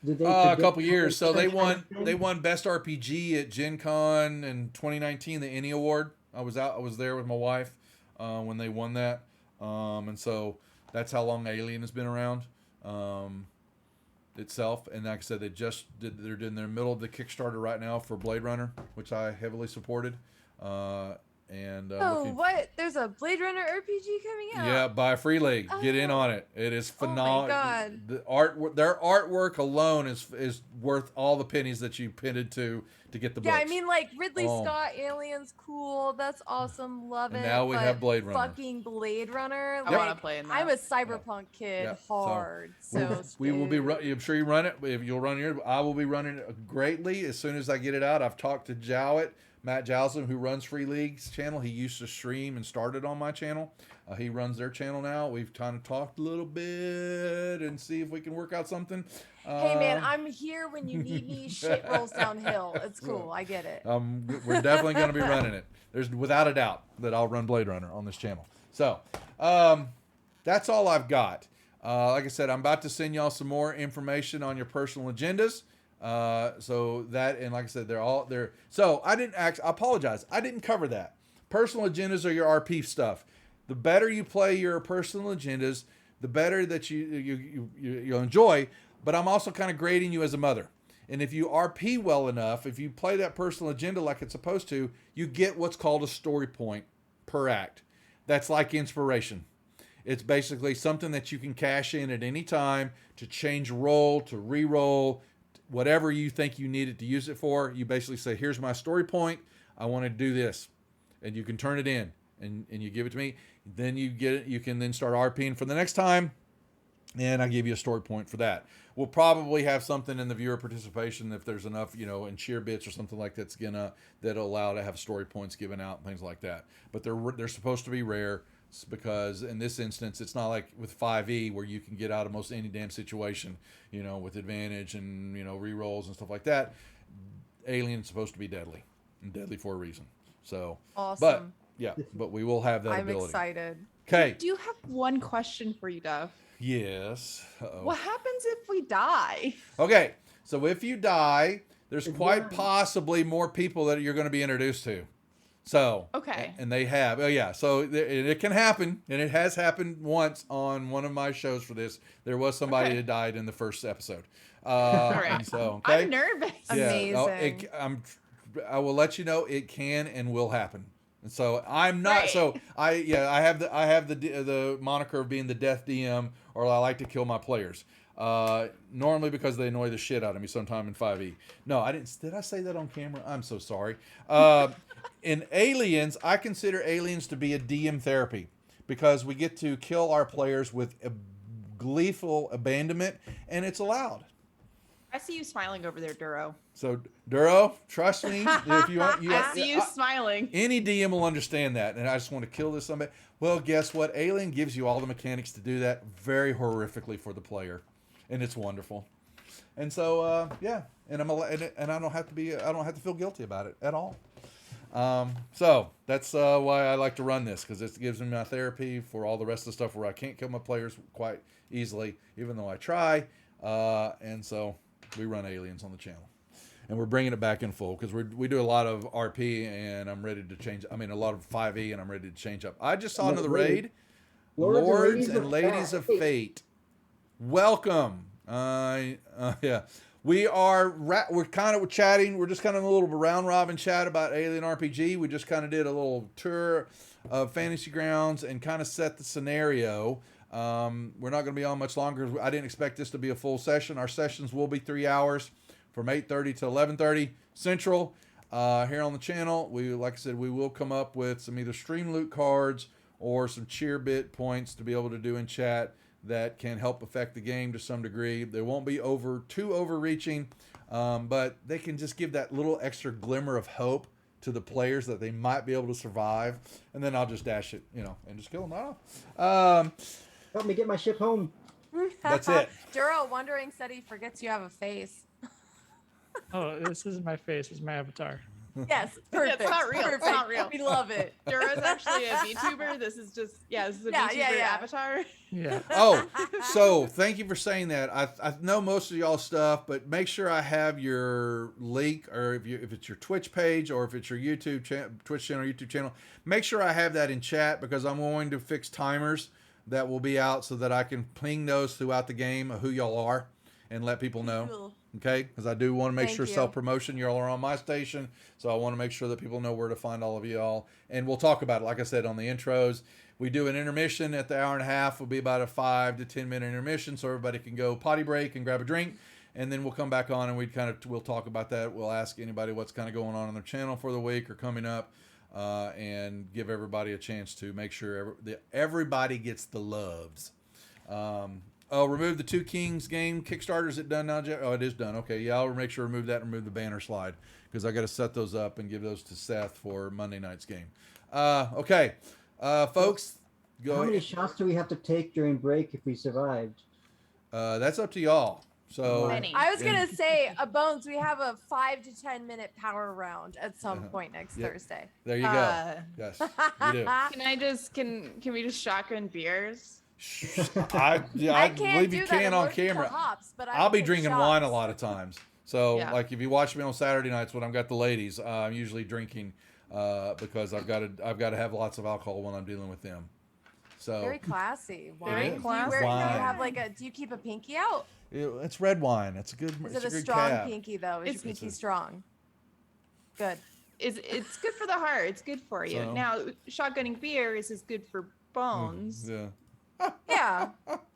did they? A couple years. So they predict- won Best RPG at Gen Con in 2019, the ENnie Award. I was there with my wife when they won that, and so that's how long Alien has been around. Itself, and like I said, they're in the middle of the Kickstarter right now for Blade Runner, which I heavily supported. What? There's a Blade Runner RPG coming out. Yeah, by Free League. Get in on it. It is phenomenal. Oh my God. Their artwork alone is worth all the pennies that you pitted to get the books. Yeah, I mean, like Ridley Scott, Aliens, cool. That's awesome. Love And it. now we but have Blade Runner. Fucking Blade Runner. I want to play in that. I'm a cyberpunk kid, Yeah. hard. We will be. stoked. I'm sure you run it. If you'll run your, I will be running it greatly as soon as I get it out. I've talked to Jowett, Matt Jowson, who runs Free League's channel. He used to stream and started on my channel. He runs their channel now. We've kind of talked a little bit and see if we can work out something. Hey man, I'm here when you need me. Shit rolls downhill. It's cool. I get it. We're definitely going to be running it. There's without a doubt that I'll run Blade Runner on this channel. So that's all I've got. Like I said, I'm about to send y'all some more information on your personal agendas. So that, and like I said, they're all there. So I apologize. I didn't cover that. Personal agendas are your RP stuff. The better you play your personal agendas, the better that you'll enjoy. But I'm also kind of grading you as a mother. And if you RP well enough, if you play that personal agenda like it's supposed to, you get what's called a story point per act. That's like inspiration. It's basically something that you can cash in at any time to change role, to re-roll, whatever you think you need it to use it for. You basically say, here's my story point. I want to do this. And you can turn it in and you give it to me. Then you get it. You can then start RPing for the next time. And I give you a story point for that. We'll probably have something in the viewer participation if there's enough, in cheer bits or something like that'll allow to have story points given out and things like that. But they're supposed to be rare because in this instance, it's not like with 5e where you can get out of most any damn situation, with advantage and re-rolls and stuff like that. Alien's supposed to be deadly and deadly for a reason. So Awesome. But we will have that I'm ability. excited. Okay. Do you have one question for you, Dove? Yes. Uh-oh. What happens if we die? Okay, so if you die, there's quite possibly more people that you're going to be introduced to. So, Okay. And they have. Oh, yeah. So it can happen, and it has happened once on one of my shows for this. There was somebody that died in the first episode. All right. And so, okay. I'm nervous. Amazing. I will let you know it can and will happen. And so I'm not. Right. So I have the moniker of being the death DM, or I like to kill my players. Normally because they annoy the shit out of me sometime in 5e. No, I didn't. Did I say that on camera? I'm so sorry. In Aliens, I consider Aliens to be a DM therapy because we get to kill our players with a gleeful abandonment, and it's allowed. I see you smiling over there, Duro. So Duro, trust me, if you want, I see you smiling. Any DM will understand that, and I just want to kill this somebody. Well, guess what? Alien gives you all the mechanics to do that very horrifically for the player, and it's wonderful. And so, and I don't have to feel guilty about it at all. So that's why I like to run this, because it gives me my therapy for all the rest of the stuff where I can't kill my players quite easily, even though I try. And so we run Aliens on the channel. And we're bringing it back in full because we do a lot of RP, and I'm ready to change. I mean, a lot of 5e, and I'm ready to change up. I just saw another raid. Lords and Ladies of Fate. Welcome. Yeah. We're kind of chatting. We're just kind of in a little round robin chat about Alien RPG. We just kind of did a little tour of Fantasy Grounds and kind of set the scenario. We're not going to be on much longer. I didn't expect this to be a full session. Our sessions will be 3 hours from 8:30 to 11:30 Central here on the channel. Like I said, we will come up with some either stream loot cards or some cheer bit points to be able to do in chat that can help affect the game to some degree. They won't be too overreaching, but they can just give that little extra glimmer of hope to the players that they might be able to survive. And then I'll just dash it, and just kill them off. Help me get my ship home. That's it. Duro wondering said he forgets you have a face. Oh, this isn't my face. It's my avatar. Yes, perfect. It's not real. Perfect. It's not real. We love it. Duro's actually a VTuber. This is a VTuber avatar. Yeah. Oh, so thank you for saying that. I know most of y'all's stuff, but make sure I have your link, or if it's your Twitch page, or if it's your Twitch channel, YouTube channel, make sure I have that in chat, because I'm going to fix timers that will be out so that I can ping those throughout the game of who y'all are and let people know. Cool. Okay, because I do want to make Thank sure you. self-promotion, y'all are on my station, so I want to make sure that people know where to find all of y'all. And we'll talk about it, like I said, on the intros. We do an intermission at the hour and a half. Will be about a 5 to 10 minute intermission, so everybody can go potty break and grab a drink, and then we'll come back on and we'll talk about that. We'll ask anybody what's kind of going on their channel for the week or coming up, and give everybody a chance to make sure everybody gets the loves. Remove the Two Kings game Kickstarter. Is it done now, Jeff? Oh, it is done. Okay, yeah, I'll make sure to remove that and remove the banner slide, because I got to set those up and give those to Seth for Monday night's game. Okay, folks, go How many ahead. shots do we have to take during break if we survived? That's up to y'all. So Many. I was gonna say, Bones, we have a 5 to 10 minute power round at some point next Yep. Thursday. there you go. Yes, you do. Can we just shotgun beers? I can't believe do you that can on allergic to camera. hops, but I'll be take drinking shots. wine a lot of times. So, Yeah. like, if you watch me on Saturday nights when I've got the ladies, I'm usually drinking because I've got to have lots of alcohol when I'm dealing with them. So Very classy. Very Wine. Do you, classy. do you Wine. have like a? Do you keep a pinky out? it's red wine. It's a good. Is it's it a good strong cab. pinky though? Is It's- your pinky strong? Good. It's good for the heart. It's good for you. So- Now, shotgunning beer is good for bones. Yeah. Yeah,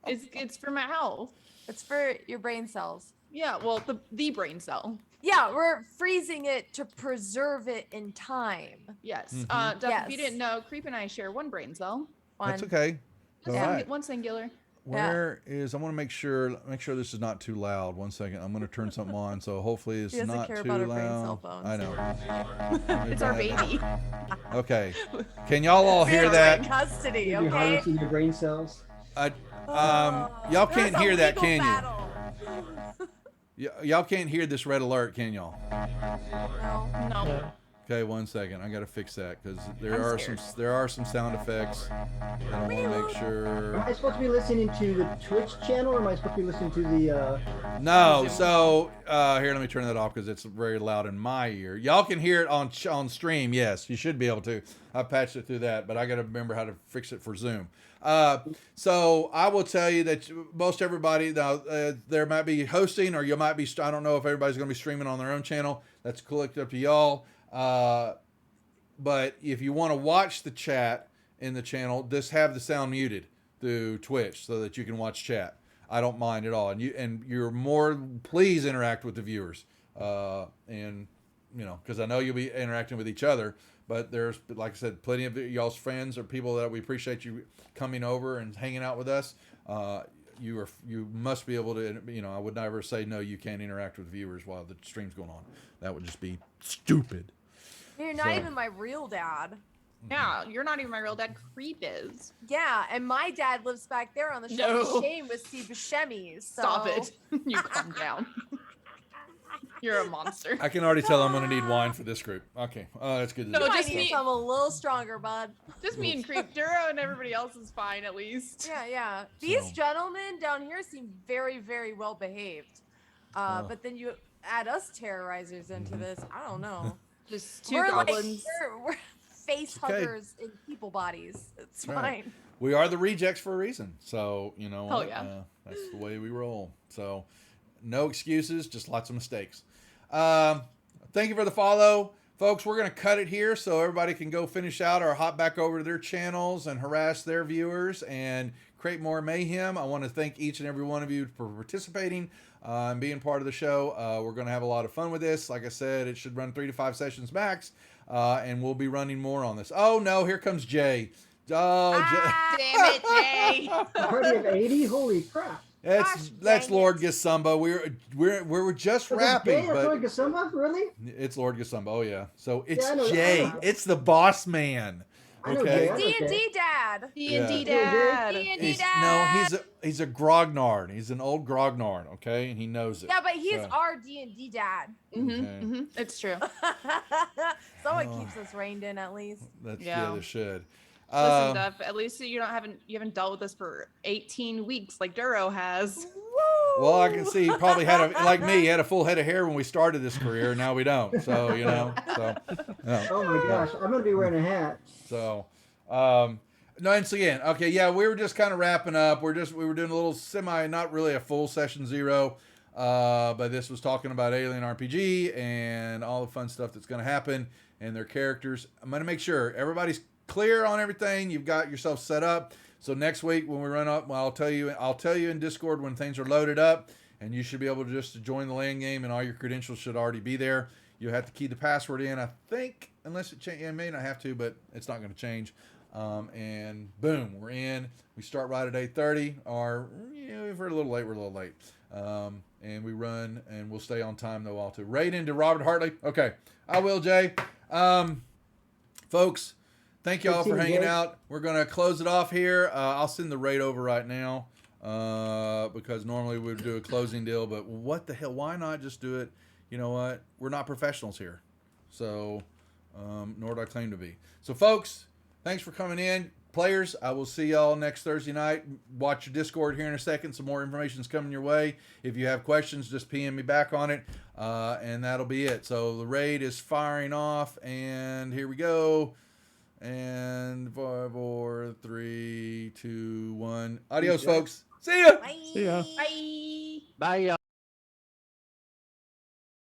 It's for my health. it's for your brain cells. Yeah, well, the brain cell. Yeah, we're freezing it to preserve it in time. Yes. Mhm. Duff, if you Yes. didn't know, Creep and I share one brain cell. That's One. okay. Just All right. one singular. Where is? I want to make sure this is not too loud. One second. I'm going to turn something on. So hopefully it's She doesn't not care too about her brain loud. cell phones. I know. It's our baby. Okay. Can y'all all hear We're in that? custody, You're okay? harnessing your brain cells. Y'all There's can't a hear that, legal can you? battle. Y'all can't hear this red alert, can y'all? No. No. Yeah. Okay, one second. I gotta fix that because there I'm are scared. some sound effects. And I want to make Am sure. I supposed to be listening to the Twitch channel, or am I supposed to be listening to the? No, so here, let me turn that off because it's very loud in my ear. Y'all can hear it on stream. Yes, you should be able to. I patched it through that, but I got to remember how to fix it for Zoom. So I will tell you that most everybody now there might be hosting, or you might be. I don't know if everybody's going to be streaming on their own channel. That's cool. It's up to y'all. But if you want to watch the chat in the channel, just have the sound muted through Twitch so that you can watch chat. I don't mind at all, and you're more. Please interact with the viewers, and because I know you'll be interacting with each other. But there's, like I said, plenty of y'all's friends or people that we appreciate you coming over and hanging out with us. You must be able to. I would never say no. You can't interact with viewers while the stream's going on. That would just be stupid. You're not So- even my real dad. Yeah, you're not even my real dad. Creep is. Yeah, and my dad lives back there on the show No. of shame with Steve Buscemi's. So. Stop it. You calm down. You're a monster. I can already tell I'm going to need wine for this group. Okay, that's good. To No, know. You might just need me. some a little stronger, bud. Just me and Creep. Duro and everybody else is fine, at least. Yeah, yeah. These So- gentlemen down here seem very, very well behaved. Oh. But then you add us terrorizers into this. I don't know. Just two we're goblins. we're face okay. huggers in people bodies. It's Right. fine. We are the rejects for a reason. So, Oh, what? yeah. That's the way we roll. So, no excuses, just lots of mistakes. Thank you for the follow. Folks, we're going to cut it here so everybody can go finish out or hop back over to their channels and harass their viewers and create more mayhem. I want to thank each and every one of you for participating and being part of the show. We're going to have a lot of fun with this. Like I said, it should run 3 to 5 sessions max, and we'll be running more on this. Oh, no, here comes Jay. Oh, Ah, Damn it, Jay. Party of 80? Holy crap! Gosh, that's dang Lord it. Gasumba. We're just So rapping, that's but Lord Gasumba? Really? it's Lord Gasumba. Oh yeah. So it's Yeah, I know- Jay. I know. It's the boss man. I know Okay. Jay. I know D&D Jay. dad. D&D Yeah. dad. D&D He's, dad. no, he's a grognard. He's an old grognard. Okay, and he knows it. Yeah, but he's So- our D&D dad. Mm-hmm, It's true. Someone Oh. keeps us reined in at least. That's Yeah. they should. Listen, Duff, at least you haven't dealt with this for 18 weeks like Duro has. Well, I can see he probably had like me. He had a full head of hair when we started this career. And now we don't. So So. No. Oh my gosh! I'm gonna be wearing a hat. So, no, and so again, okay, yeah, we were just kind of wrapping up. We were doing a little not really a full session 0, but this was talking about Alien RPG and all the fun stuff that's going to happen and their characters. I'm going to make sure everybody's clear on everything. You've got yourself set up. So next week when we run up, well, I'll tell you in Discord when things are loaded up, and you should be able to just join the LAN game, and all your credentials should already be there. You have to key the password in, I think, unless it change. It may not have to, but it's not going to change. And boom, we're in. We start right at 8:30, or if we're a little late, we're a little late. And we run, and we'll stay on time though. All too. Right into Robert Hartley. Okay, I will, Jay. Folks, thank you all for hanging out. We're gonna close it off here. I'll send the raid over right now because normally we would do a closing deal, but what the hell? Why not just do it? You know what? We're not professionals here, so nor do I claim to be. So, folks, thanks for coming in. players, I will see y'all next Thursday night. Watch your Discord here in a second. Some more information is coming your way. If you have questions, just PM me back on it, and that'll be it. So the raid is firing off, and here we go. And 5, 4, 3, 2, 1. Adios, folks. See ya. Bye. See ya. Bye. Bye, y'all.